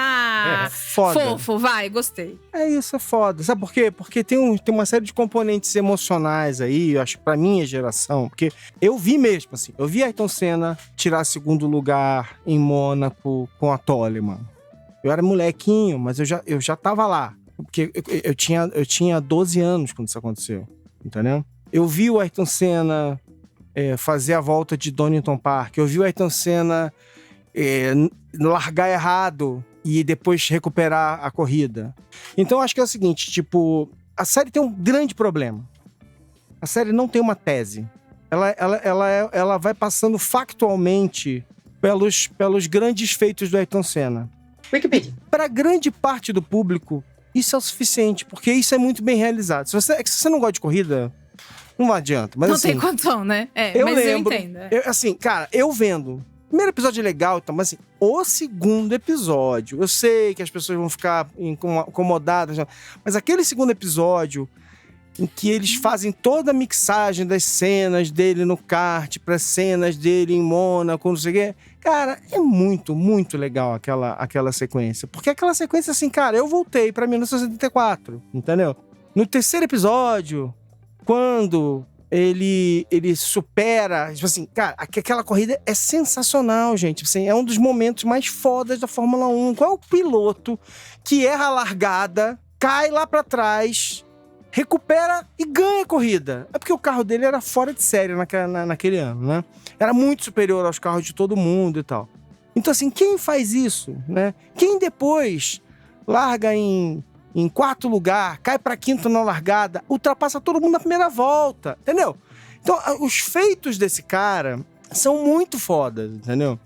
foda. Fofo, vai, gostei. É isso, é foda. Sabe por quê? Porque tem uma série de componentes emocionais aí, eu acho, pra minha geração. Porque eu vi mesmo, assim, eu vi Ayrton Senna tirar segundo lugar em Mônaco com a Toleman. Eu era molequinho, mas eu já tava lá. Porque eu tinha 12 anos quando isso aconteceu, entendeu? Eu vi o Ayrton Senna fazer a volta de Donington Park. Eu vi o Ayrton Senna largar errado e depois recuperar a corrida. Então, acho que é o seguinte, tipo, a série tem um grande problema. A série não tem uma tese. Ela vai passando factualmente pelos grandes feitos do Ayrton Senna. Wikipedia. Para grande parte do público, isso é o suficiente, porque isso é muito bem realizado. Se você não gosta de corrida, não adianta. Mas, não assim, tem condição, né? Eu entendo. Assim, cara, eu vendo. O primeiro episódio é legal, então, mas assim, o segundo episódio, eu sei que as pessoas vão ficar incomodadas, mas aquele segundo episódio em que eles fazem toda a mixagem das cenas dele no kart para cenas dele em Mônaco, não sei o quê, cara, é muito, muito legal aquela sequência. Porque aquela sequência, assim, cara, eu voltei pra 1974, entendeu? No terceiro episódio, quando ele supera, tipo assim, cara, aquela corrida é sensacional, gente, assim, é um dos momentos mais fodas da Fórmula 1. Qual é o piloto que erra a largada, cai lá pra trás, recupera e ganha a corrida? É porque o carro dele era fora de série naquele ano, né? Era muito superior aos carros de todo mundo e tal. Então, assim, quem faz isso, né? Quem depois larga em quarto lugar, cai pra quinto na largada, ultrapassa todo mundo na primeira volta, entendeu? Então, os feitos desse cara são muito fodas, entendeu?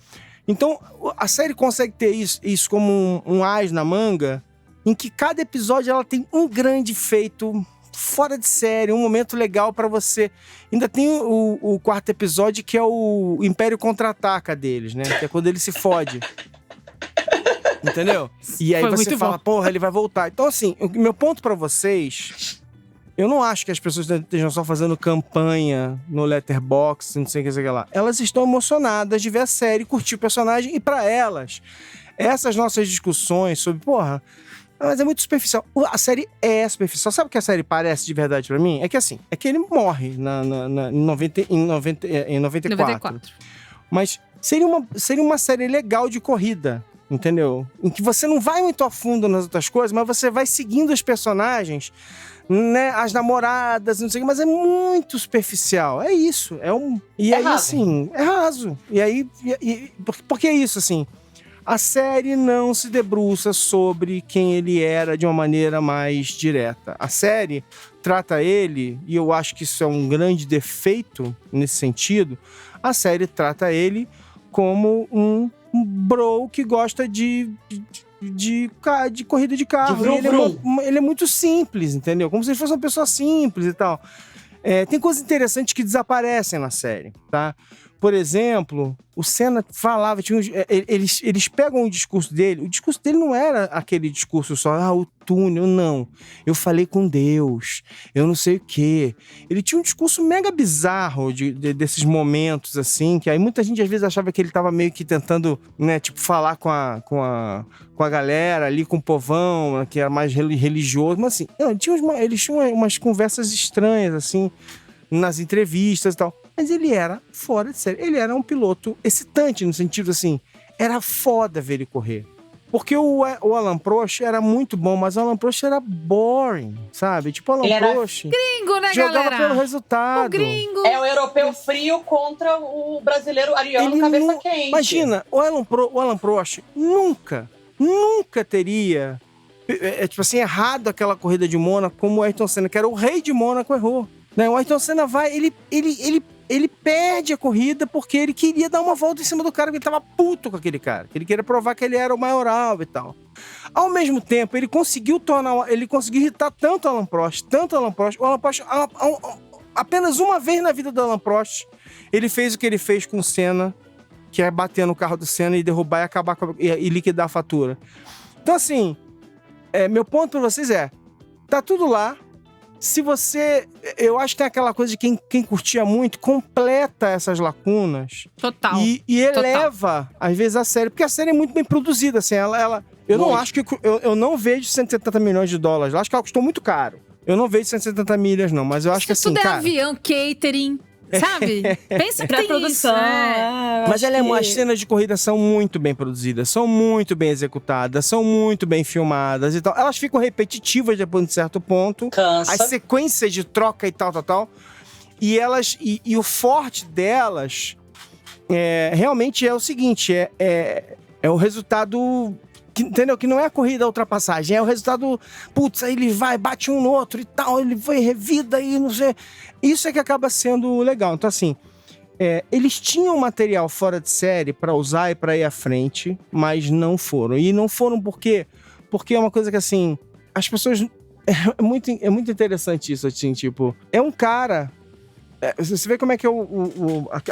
Então, a série consegue ter isso como um as na manga, em que cada episódio ela tem um grande feito fora de série, um momento legal pra você. Ainda tem o quarto episódio, que é o Império Contra-Ataca deles, né? Que é quando ele se fode. Entendeu? E aí você fala, porra, ele vai voltar. Então, assim, o meu ponto pra vocês, eu não acho que as pessoas estejam só fazendo campanha no Letterboxd, não sei o que lá. Elas estão emocionadas de ver a série, curtir o personagem, e pra elas, essas nossas discussões sobre, porra, mas é muito superficial. A série é superficial. Sabe o que a série parece de verdade pra mim? É que assim, é que ele morre em 94. Mas seria uma série legal de corrida, entendeu? Em que você não vai muito a fundo nas outras coisas, mas você vai seguindo os personagens, né? As namoradas, não sei o que, mas é muito superficial. É isso. E aí, raso. assim, é raso. E aí, porque é isso, assim. A série não se debruça sobre quem ele era de uma maneira mais direta. A série trata ele, e eu acho que isso é um grande defeito nesse sentido, a série trata ele como um bro que gosta de corrida de carro. Ele é muito simples, entendeu? Como se ele fosse uma pessoa simples e tal. Tem coisas interessantes que desaparecem na série, tá? Por exemplo, o Senna falava, eles pegam o discurso dele não era aquele discurso só, o túnel, não. Eu falei com Deus, eu não sei o quê. Ele tinha um discurso mega bizarro desses momentos, assim, que aí muita gente às vezes achava que ele tava meio que tentando, né, tipo, falar com a galera ali, com o povão, que era mais religioso, mas assim, eles tinham umas conversas estranhas, assim, nas entrevistas e tal. Mas ele era fora de série. Ele era um piloto excitante, no sentido assim, era foda ver ele correr. Porque o Alan Prost era muito bom, mas o Alan Prost era boring, sabe? Tipo, o Alan Prost gringo, né, jogava galera? pelo resultado. O gringo. É o europeu frio contra o brasileiro ariano cabeça quente. Imagina, o Alan Prost nunca teria, tipo assim, errado aquela corrida de Mônaco como o Ayrton Senna, que era o rei de Mônaco, errou. Né? O Ayrton Senna ele perde a corrida porque ele queria dar uma volta em cima do cara, porque ele tava puto com aquele cara. Ele queria provar que ele era o maioral e tal. Ao mesmo tempo, ele conseguiu irritar tanto o Alan Prost. O Alan Prost, apenas uma vez na vida do Alan Prost, ele fez o que ele fez com o Senna, que é bater no carro do Senna e derrubar e acabar e liquidar a fatura. Então, assim, meu ponto pra vocês tá tudo lá. Se você... Eu acho que é aquela coisa de quem curtia muito, completa essas lacunas. Total. E eleva, às vezes, a série. Porque a série é muito bem produzida, assim. Eu não acho que... Eu não vejo 170 milhões de dólares. Eu acho que ela custou muito caro. Eu não vejo 170 milhas, não. Mas eu acho que, assim, tudo cara... avião, catering... Sabe? Pensa que tem produção, isso. Mas as cenas de corrida são muito bem produzidas, são muito bem executadas, são muito bem filmadas e tal. Elas ficam repetitivas depois de um certo ponto. Cansa. As sequências de troca e tal. E elas... E o forte delas realmente é o seguinte, é o resultado... Entendeu? Que não é a corrida, a ultrapassagem. É o resultado... Putz, aí ele vai, bate um no outro e tal. Ele foi revida e não sei... Isso é que acaba sendo legal. Então, assim... eles tinham material fora de série pra usar e pra ir à frente, mas não foram. E não foram por quê? Porque é uma coisa que, assim... As pessoas... É muito interessante isso, assim, tipo... É um cara... você vê como é que é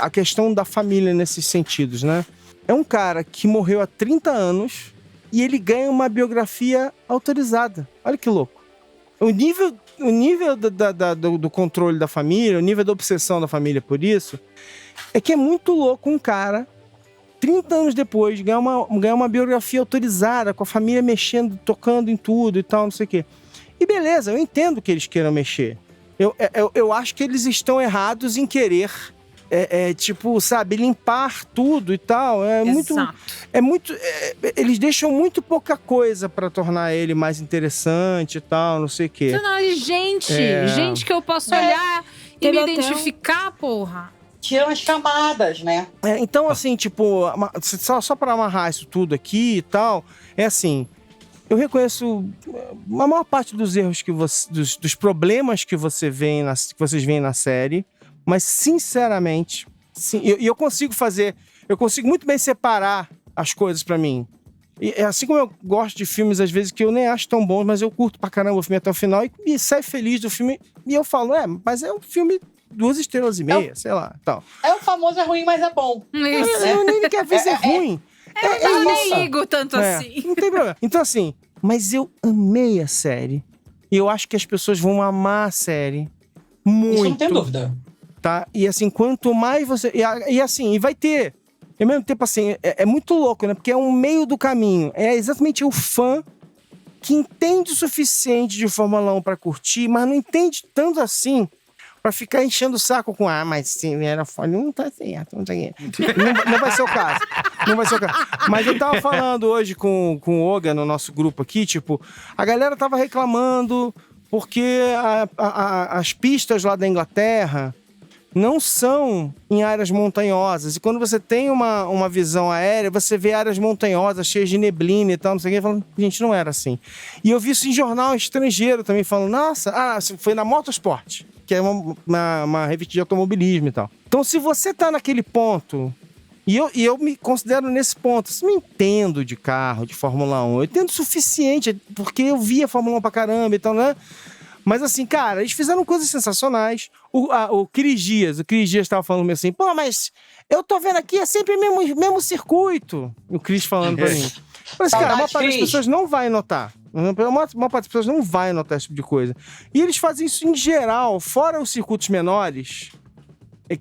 a questão da família nesses sentidos, né? É um cara que morreu há 30 anos... E ele ganha uma biografia autorizada. Olha que louco. O nível do controle da família, o nível da obsessão da família por isso, é que é muito louco um cara, 30 anos depois, ganhar uma biografia autorizada, com a família mexendo, tocando em tudo e tal, não sei o quê. E beleza, eu entendo que eles queiram mexer. Eu acho que eles estão errados em querer... tipo, sabe, limpar tudo e tal. Eles deixam muito pouca coisa pra tornar ele mais interessante e tal, não sei o quê. Gente que eu posso olhar e me identificar, porra. Tiram as camadas, né? Então, assim, tipo, só pra amarrar isso tudo aqui e tal, assim, eu reconheço a maior parte dos erros dos problemas que vocês veem na série. Mas, sinceramente, eu consigo muito bem separar as coisas pra mim. E assim como eu gosto de filmes, às vezes, que eu nem acho tão bons, mas eu curto pra caramba o filme até o final e saio feliz do filme. E eu falo, mas é um filme 2,5 estrelas, sei lá, tal. É o famoso é ruim, mas é bom. Isso. Eu nem quero ver se é ruim. Eu nem ligo tanto assim. Não tem problema. Então, assim, mas eu amei a série. E eu acho que as pessoas vão amar a série muito. Isso não tem dúvida. Tá? E assim, quanto mais você... E assim, e vai ter... E ao mesmo tempo, assim, é muito louco, né? Porque é um meio do caminho. É exatamente o fã que entende o suficiente de Fórmula 1 pra curtir, mas não entende tanto assim pra ficar enchendo o saco com, mas se era foda, não tá certo, não sei o quê. Não vai ser o caso. Não vai ser o caso. Mas eu tava falando hoje com o Oga no nosso grupo aqui, tipo, a galera tava reclamando porque as pistas lá da Inglaterra não são em áreas montanhosas. E quando você tem uma visão aérea, você vê áreas montanhosas, cheias de neblina e tal, não sei o quê, falando, gente, não era assim. E eu vi isso em jornal estrangeiro também, falando, nossa, foi na Motorsport, que é uma revista de automobilismo e tal. Então, se você tá naquele ponto, e eu me considero nesse ponto, assim, eu entendo de carro, de Fórmula 1, eu entendo o suficiente, porque eu via Fórmula 1 pra caramba e tal, né? Mas assim, cara, eles fizeram coisas sensacionais. O Cris Dias estava falando assim, pô, mas eu tô vendo aqui, é sempre o mesmo circuito. O Cris falando pra mim. Mas, cara, a maior parte das pessoas não vai notar. A maior parte das pessoas não vai notar esse tipo de coisa. E eles fazem isso em geral, fora os circuitos menores,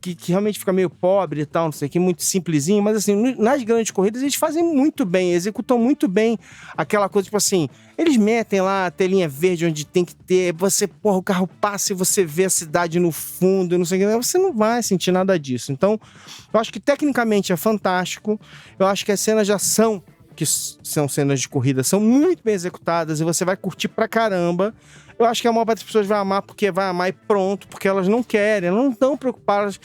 que realmente fica meio pobre e tal, não sei o que, muito simplesinho, mas assim, nas grandes corridas eles fazem muito bem, executam muito bem aquela coisa, tipo assim, eles metem lá a telinha verde onde tem que ter, o carro passa e você vê a cidade no fundo, não sei o que, você não vai sentir nada disso. Então, eu acho que tecnicamente é fantástico, eu acho que as cenas de ação, que são cenas de corrida, são muito bem executadas e você vai curtir pra caramba. Eu acho que a maior parte das pessoas vai amar porque vai amar e pronto, porque elas não querem, elas não estão preocupadas,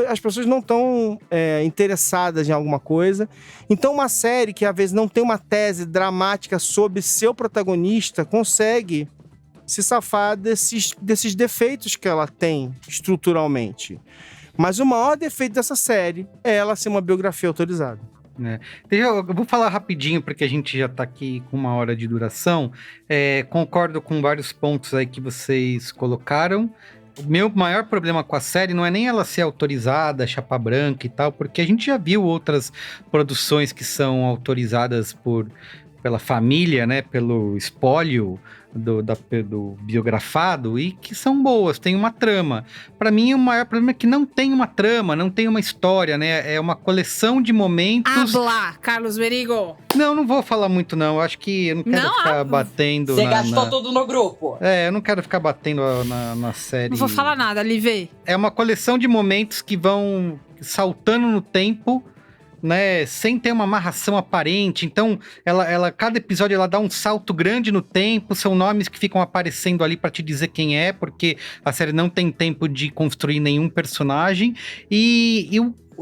as pessoas não estão interessadas em alguma coisa. Então uma série que às vezes não tem uma tese dramática sobre seu protagonista consegue se safar desses defeitos que ela tem estruturalmente. Mas o maior defeito dessa série é ela ser uma biografia autorizada. Eu vou falar rapidinho, porque a gente já tá aqui com 1 hora de duração. Concordo com vários pontos aí que vocês colocaram. O meu maior problema com a série não é nem ela ser autorizada, chapa branca e tal, porque a gente já viu outras produções que são autorizadas pela família, né, pelo espólio do biografado, e que são boas, tem uma trama. Para mim, o maior problema é que não tem uma trama, não tem uma história, né? É uma coleção de momentos... Carlos Merigo! Não vou falar muito, não. Eu acho que eu não quero ficar batendo... Você gastou tudo no grupo. Eu não quero ficar batendo na série. Não vou falar nada, Livê. É uma coleção de momentos que vão saltando no tempo, né, sem ter uma amarração aparente. Então, cada episódio ela dá um salto grande no tempo, são nomes que ficam aparecendo ali pra te dizer quem é, porque a série não tem tempo de construir nenhum personagem, e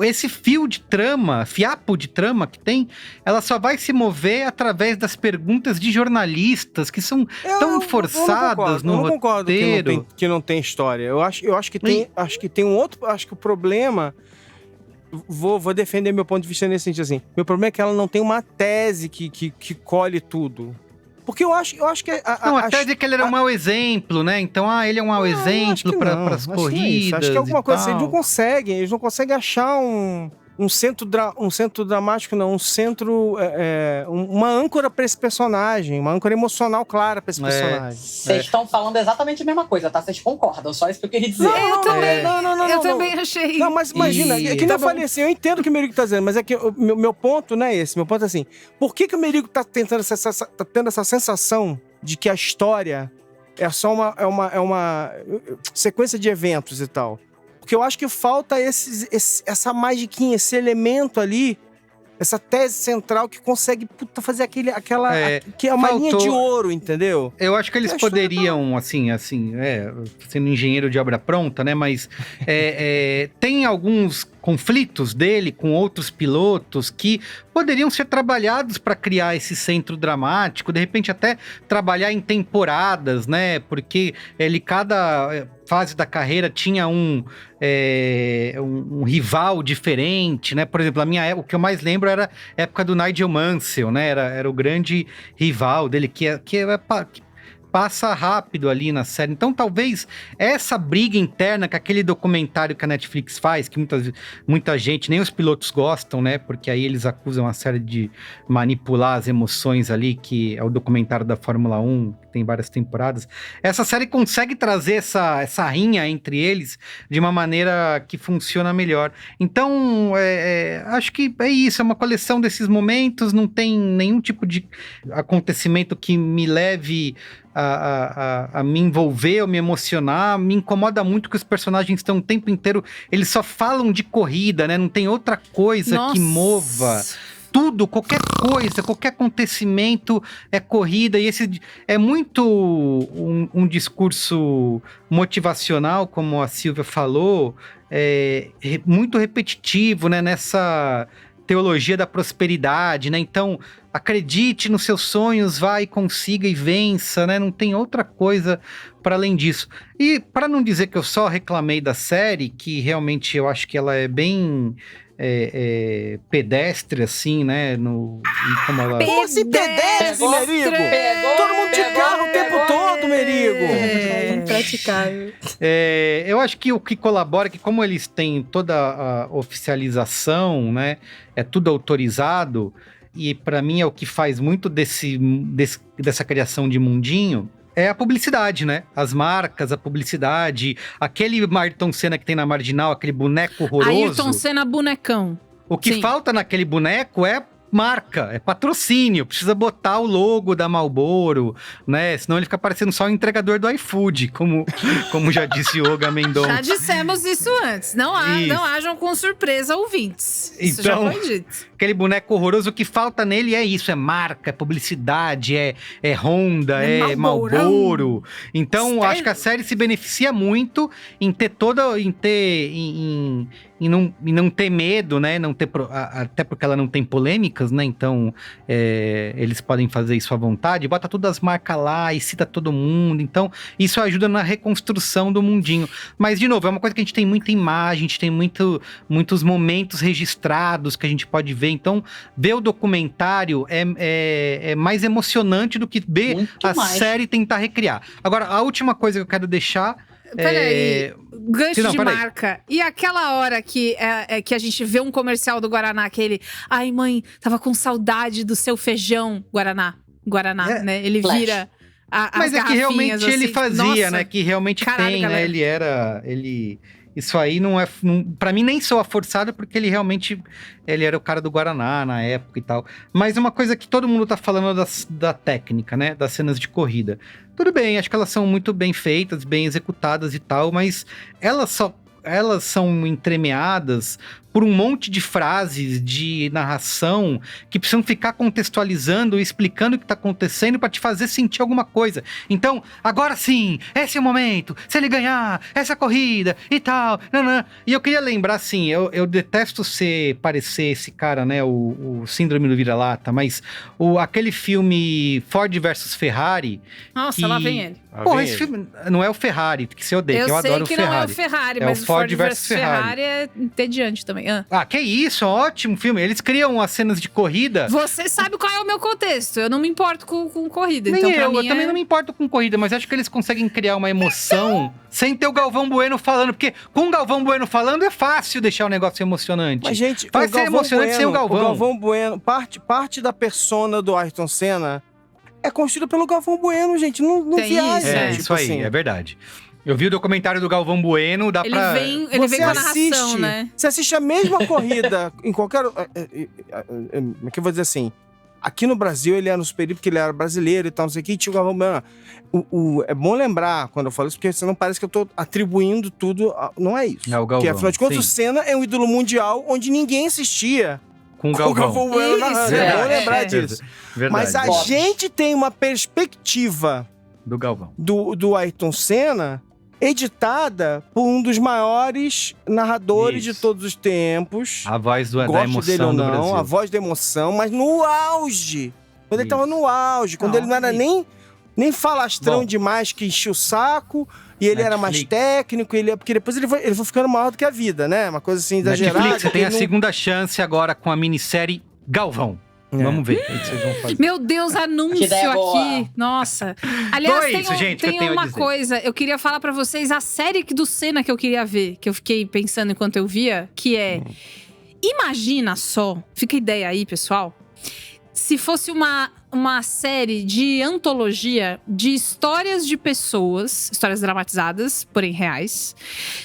esse fiapo de trama que tem, ela só vai se mover através das perguntas de jornalistas, que são tão forçadas no roteiro. Eu não concordo que não tem história. Eu acho que tem um outro... Acho que o problema... Vou defender meu ponto de vista nesse sentido, assim. Meu problema é que ela não tem uma tese que colhe tudo. Porque eu acho que... a tese é que ele era um mau exemplo, né? Então, ele é um mau exemplo para as corridas. Acho que é alguma coisa assim. Eles não conseguem achar um centro dramático, não. Um centro... uma âncora pra esse personagem. Uma âncora emocional clara pra esse personagem. Vocês estão falando exatamente a mesma coisa, tá? Vocês concordam, só isso que eu queria dizer. Eu também achei. Não, mas imagina, que nem eu falei assim, eu entendo o que o Merigo tá dizendo, mas é que o meu ponto não é esse. Meu ponto é assim, por que o Merigo tá tendo essa sensação de que a história é só uma sequência de eventos e tal? Porque eu acho que falta essa magiquinha, esse elemento ali, essa tese central que consegue fazer aquela que é uma linha de ouro, entendeu? Eu acho que eles poderiam, assim, sendo engenheiro de obra pronta, né? Mas tem alguns conflitos dele com outros pilotos que poderiam ser trabalhados para criar esse centro dramático, de repente até trabalhar em temporadas, né? Porque cada fase da carreira tinha um rival diferente, né? Por exemplo, o que eu mais lembro era a época do Nigel Mansell, né? Era o grande rival dele, que passa rápido ali na série. Então, talvez essa briga interna, com aquele documentário que a Netflix faz, que muita gente, nem os pilotos gostam, né? Porque aí eles acusam a série de manipular as emoções ali, que é o documentário da Fórmula 1, que tem várias temporadas. Essa série consegue trazer essa rinha entre eles de uma maneira que funciona melhor. Então, acho que é isso, é uma coleção desses momentos, não tem nenhum tipo de acontecimento que me leve a me envolver, ou me emocionar. Me incomoda muito que os personagens estão o tempo inteiro, eles só falam de corrida, né? Não tem outra coisa que mova. Tudo, qualquer coisa, qualquer acontecimento é corrida. E esse é muito um discurso motivacional, como a Silvia falou, muito repetitivo, né? Nessa teologia da prosperidade, né? Então, acredite nos seus sonhos, vai, consiga e vença, né? Não tem outra coisa para além disso. E para não dizer que eu só reclamei da série, que realmente eu acho que ela é bem pedestre, assim, né? Como ela... Como assim pedestre, Merigo? Todo mundo de carro o tempo todo, Merigo. É impraticável. Eu acho que o que colabora é que, como eles têm toda a oficialização, né? É tudo autorizado, e para mim é o que faz muito dessa criação de mundinho, é a publicidade, né? As marcas, a publicidade, aquele Ayrton Senna que tem na Marginal, aquele boneco horroroso. Ayrton Senna bonecão. O que falta naquele boneco é marca, é patrocínio, precisa botar o logo da Marlboro, né? Senão ele fica parecendo só o entregador do iFood, como já disse Olga Mendonça. Já dissemos isso antes. Não hajam com surpresa, ouvintes. Isso então, já foi dito. Aquele boneco horroroso, o que falta nele é isso, é marca, é publicidade, é Honda, é Marlboro. Então, acho que a série se beneficia muito em ter em não ter medo, né? Não ter, até porque ela não tem polêmicas, né? Então, eles podem fazer isso à vontade. Bota todas as marcas lá e cita todo mundo. Então, isso ajuda na reconstrução do mundinho. Mas, de novo, é uma coisa que a gente tem muita imagem, a gente tem muitos momentos registrados que a gente pode ver. Então, ver o documentário é mais emocionante do que ver série tentar recriar. Agora, a última coisa que eu quero deixar... Peraí, gancho de marca. E aquela hora que a gente vê um comercial do Guaraná, aquele... Ai, mãe, tava com saudade do seu feijão, Guaraná, né? Ele vira as Mas é que realmente assim, ele fazia, nossa, né? Que realmente tem, galera. né? Isso aí não é... Pra mim nem soa forçado, porque ele realmente... Ele era o cara do Guaraná na época e tal. Mas uma coisa que todo mundo tá falando da técnica, né? Das cenas de corrida. Tudo bem, acho que elas são muito bem feitas, bem executadas e tal, mas elas são entremeadas por um monte de frases de narração que precisam ficar contextualizando e explicando o que tá acontecendo para te fazer sentir alguma coisa. Então, agora sim, esse é o momento, se ele ganhar, essa corrida e tal, nanã. E eu queria lembrar, assim, eu detesto parecer esse cara, né, o síndrome do vira-lata, mas aquele filme Ford versus Ferrari... Nossa, lá vem ele. Pô, esse filme não é o Ferrari, que você odeia, que eu adoro o Ferrari. Eu sei que não é o Ferrari, mas o Ford versus Ferrari é entediante também. Que isso, ótimo filme. Eles criam as cenas de corrida. Você sabe qual é o meu contexto. Eu não me importo com corrida. Nem então, eu também não me importo com corrida, mas acho que eles conseguem criar uma emoção sem ter o Galvão Bueno falando. Porque com o Galvão Bueno falando é fácil deixar o negócio emocionante. Mas, gente, vai ser emocionante sem o Galvão. O Galvão Bueno, parte da persona do Ayrton Senna é construída pelo Galvão Bueno, gente. Não viaja. Isso aí, assim. É verdade. Eu vi o documentário do Galvão Bueno, ele vem com a narração, né? Você assiste a mesma corrida em qualquer... Como é que eu vou dizer assim? Aqui no Brasil, ele era no superior porque ele era brasileiro e tal, não sei o que, e tinha o Galvão Bueno. É bom lembrar, quando eu falo isso, porque senão parece que eu tô atribuindo tudo... Não é isso. É o Galvão, porque, afinal de contas, o Senna é um ídolo mundial onde ninguém assistia com o Galvão Bueno narrando. É bom lembrar disso. Verdade. Mas a gente tem uma perspectiva do Galvão, do Ayrton Senna, editada por um dos maiores narradores de todos os tempos. A voz da emoção dele ou não, do Brasil. A voz da emoção, mas no auge. Quando ele tava no auge, quando ele não era nem falastrão demais, que enchia o saco, e ele era mais técnico, porque depois ele foi ficando maior do que a vida, né? Uma coisa assim exagerada. Netflix, você tem a segunda chance agora com a minissérie Galvão. Vamos ver o que vocês vão fazer. Meu Deus, anúncio aqui. Nossa. Aliás, tem uma coisa. Eu queria falar pra vocês a série do Senna que eu queria ver, que eu fiquei pensando enquanto eu via, que é... Imagina só, fica a ideia aí, pessoal, se fosse uma série de antologia de histórias de pessoas, histórias dramatizadas, porém reais,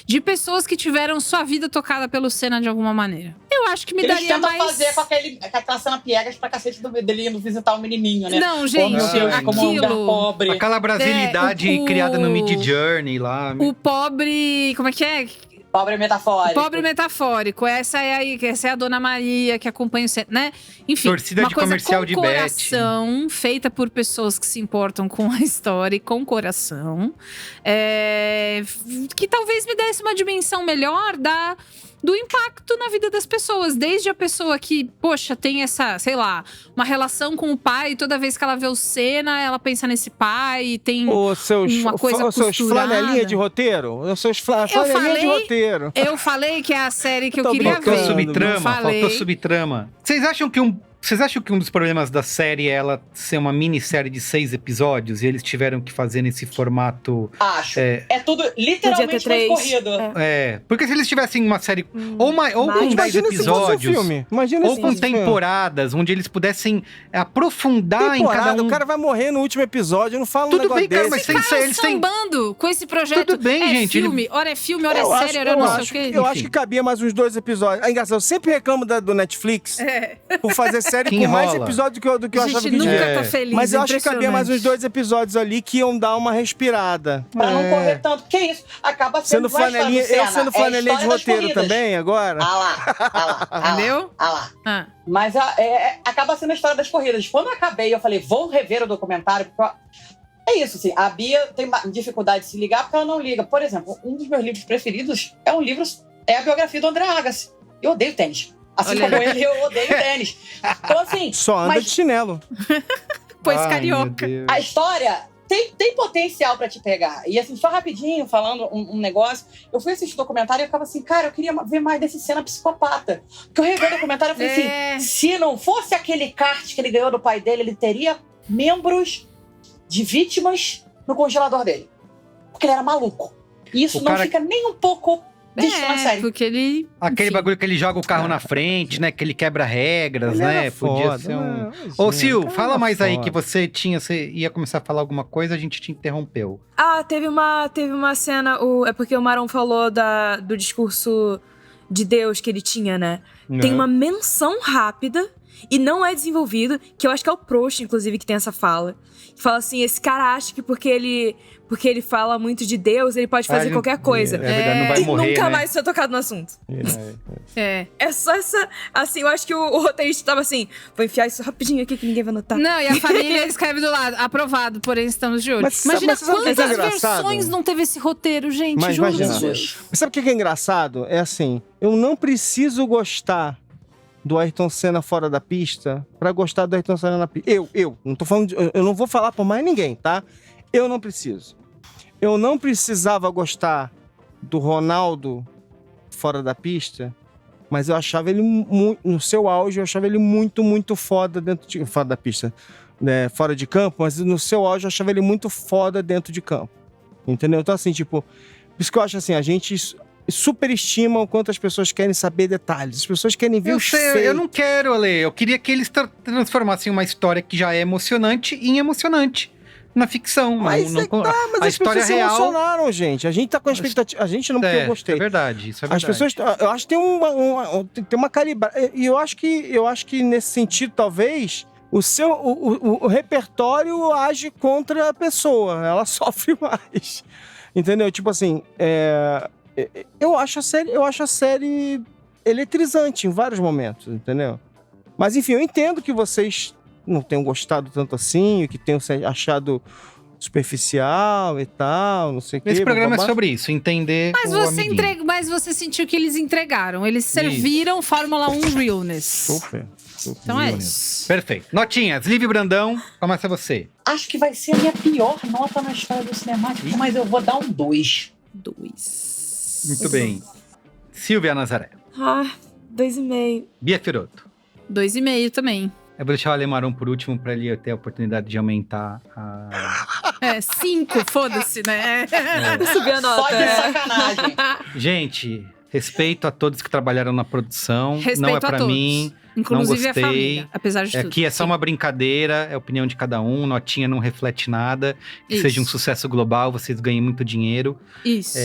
de pessoas que tiveram sua vida tocada pelo Senna de alguma maneira. Eu acho que me Eles daria tentam mais... fazer com aquela cena piegas pra cacete dele indo visitar o menininho, né? Não, gente, meu Deus, como um lugar aquilo... pobre. Aquela brasilidade criada no Mid Journey lá. O pobre... Como é que é? Pobre metafórico. Pobre metafórico. Essa é a Dona Maria que acompanha o centro, né? Enfim, Torcida uma de coisa comercial com de coração, feita por pessoas que se importam com a história e com coração. Que talvez me desse uma dimensão melhor do impacto na vida das pessoas. Desde a pessoa que, poxa, tem essa, sei lá, uma relação com o pai, e toda vez que ela vê o Senna, ela pensa nesse pai, e tem uma coisa os seus flanelinha de roteiro? Os seus flanelinha de roteiro. Eu falei que é a série que eu Tô queria brincando, ver. Faltou subtrama. Vocês acham que um dos problemas da série é ela ser uma minissérie de 6 episódios e eles tiveram que fazer nesse formato? Acho. É tudo literalmente mais corrido. Porque se eles tivessem uma série ou com 10 episódios, ou com temporadas, onde eles pudessem aprofundar em cada um. O cara vai morrer no último episódio, eu não falo um negócio desse. Mas eles sambando com esse projeto. Tudo bem, gente. Hora é filme, hora é série, hora é não sei o quê. Eu acho que cabia mais uns 2 episódios. É engraçado, eu sempre reclamo do Netflix por fazer série com mais episódios do que eu achava que tinha. A gente nunca tá feliz, mas eu acho que cabia mais uns 2 episódios ali que iam dar uma respirada. Pra não correr tanto. Que isso? Acaba sendo flanelinha. Eu sendo flanelinha de roteiro também, agora. Entendeu? Mas acaba sendo a história das corridas. Quando eu acabei, eu falei, vou rever o documentário. É isso, assim. A Bia tem dificuldade de se ligar porque ela não liga. Por exemplo, um dos meus livros preferidos é a biografia do André Agassi. Eu odeio tênis. Assim como ele, eu odeio tênis. Então, assim... Só anda de chinelo. Pois carioca. A história tem potencial pra te pegar. E, assim, só rapidinho, falando um negócio... Eu fui assistir o documentário e eu ficava assim... Cara, eu queria ver mais desse Senna psicopata. Porque eu revi o documentário e falei assim... Se não fosse aquele kart que ele ganhou do pai dele, ele teria membros de vítimas no congelador dele. Porque ele era maluco. E isso não fica nem um pouco... porque ele... Aquele bagulho que ele joga o carro na frente, né? Que ele quebra regras, ele né? Podia foda, ser um... Ô, Sil, fala mais aí que você ia começar a falar alguma coisa, a gente te interrompeu. Teve uma cena, é porque o Maron falou do discurso de Deus que ele tinha, né? Tem uma menção rápida, e não é desenvolvido, que eu acho que é o Proust, inclusive, que tem essa fala. Que fala assim, esse cara acha que porque ele fala muito de Deus, ele pode fazer qualquer coisa. Verdade, não vai morrer, nunca né? mais foi tocado no assunto. É só essa... Assim, eu acho que o roteirista tava assim, vou enfiar isso rapidinho aqui que ninguém vai notar. Não, e a família escreve do lado, aprovado, porém estamos de olho. Imagina quantas versões não teve esse roteiro, gente, juro. Mas sabe o que é engraçado? É assim, eu não preciso gostar do Ayrton Senna fora da pista pra gostar do Ayrton Senna na pista. Eu não tô falando eu não vou falar por mais ninguém, tá? Eu não preciso. Eu não precisava gostar do Ronaldo fora da pista, mas eu achava ele no seu auge, eu achava ele muito, muito foda fora da pista, né? Fora de campo, mas no seu auge eu achava ele muito foda dentro de campo. Entendeu? Então assim, tipo, por isso que eu acho assim, a gente superestima o quanto as pessoas querem saber detalhes. As pessoas querem ver os feitos. Eu não quero, Ale. Eu queria que eles transformassem uma história que já é emocionante em emocionante na ficção. Mas a as história pessoas se emocionaram, gente. A gente tá com a expectativa. A gente não, porque eu gostei. É verdade, isso é verdade. As pessoas, eu acho que tem uma calibragem. E eu acho que nesse sentido, talvez, o repertório age contra a pessoa. Ela sofre mais. Entendeu? Tipo assim, eu acho a série eletrizante em vários momentos, entendeu? Mas enfim, eu entendo que vocês não tenham gostado tanto assim, que tenham achado superficial e tal, não sei o quê. Esse programa é sobre isso, entender Mas você sentiu que eles entregaram. Eles serviram Fórmula 1 Realness. Super. Então é isso. Perfeito. Notinhas, Liv Brandão, começa você. Acho que vai ser a minha pior nota na história do cinemático, mas eu vou dar um 2. 2. Muito bem. Silvia Nazaré. 2,5. Bia Fiorotto. 2,5 também. Eu vou deixar o Alemarão por último pra ele ter a oportunidade de aumentar a... 5, foda-se, né? Subir a nota. Só de sacanagem. Gente, respeito a todos que trabalharam na produção. Respeito não é a pra todos. mim. Inclusive não gostei. a família, apesar de tudo. Aqui é só uma brincadeira, é a opinião de cada um. Notinha não reflete nada. Que seja um sucesso global, vocês ganhem muito dinheiro. Isso.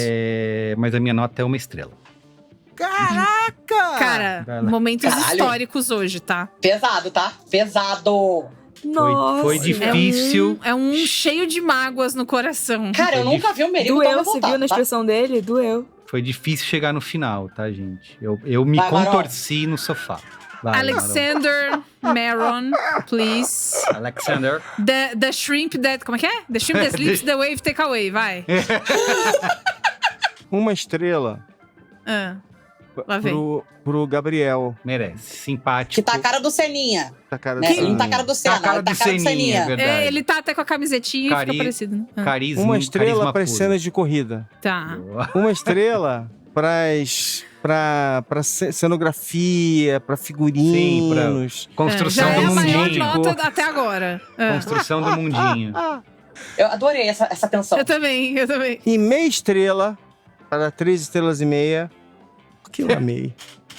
Mas a minha nota é 1 estrela. Caraca! Cara, momentos históricos hoje, tá? Pesado, tá? Pesado. Nossa. Foi difícil. É um cheio de mágoas no coração. Cara, eu nunca vi o Merigo tão Doeu, você revoltado, viu na tá? expressão dele? Doeu. Foi difícil chegar no final, tá, gente? Eu me Vai, Marol. contorci no sofá. Vai, Alexander Maron, please. Marol. Alexander. The shrimp that... Como é que é? The shrimp that sleeps, the wave take away, vai. Uma estrela Lá vem. pro Gabriel. Merece. Simpático. Que tá a cara do Seninha. Tá cara Né? do Ele não tá a Seninha. cara do Senna, Tá a cara ele tá a do cara do Seninha, Seninha. é verdade. Ele tá até com a camisetinha e fica parecido, né? Carisma, Uma estrela carisma para puro. cenas de corrida. Tá. Uma estrela pra cenografia, pra figurinos. Construção Já é do a maior mundinho. nota até agora. Construção do mundinho. Eu adorei essa tensão. Eu também. E meia estrela para 3 estrelas e meia. Porque eu amei.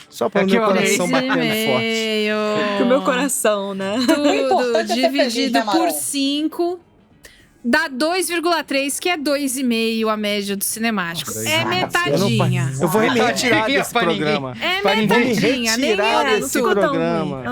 Só para o que meu eu amei. coração batendo forte. Pro meu coração, né? Tudo importante é ser feliz, dividido né, Marol? por 5 dá 2,3, que é 2,5 a média do cinemático. Nossa, é eu não metadinha. Eu vou me Metadinha retirar desse pra ninguém. programa. É Pra ninguém metadinha, nem retirar é desse isso. programa.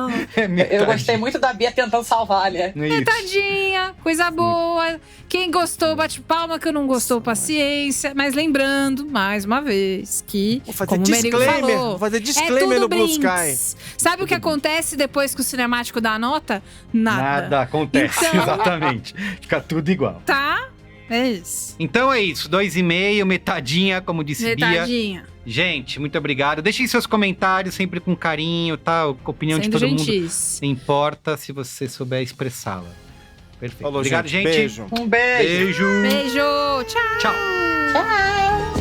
Eu gostei muito da Bia tentando salvar, né? Metadinha, coisa boa. Quem gostou, bate palma. Que não gostou, paciência. Mas lembrando, mais uma vez, que, Vou fazer como o Merigo disclaimer, falou, vou fazer é disclaimer tudo no Blue brinks. Sky. Sabe o que acontece depois que o cinemático dá a nota? Nada acontece, Então- exatamente. Fica tudo igual. Tá? É isso. Então é isso, 2,5, metadinha, como disse Bia. Metadinha. Gente, muito obrigado. Deixem seus comentários sempre com carinho, tá? A opinião de Sendo todo gentis. mundo importa se você souber expressá-la. Perfeito. Falou, Obrigado, gente. Beijo. Um beijo. Beijo. Beijo. Tchau. Tchau. Tchau.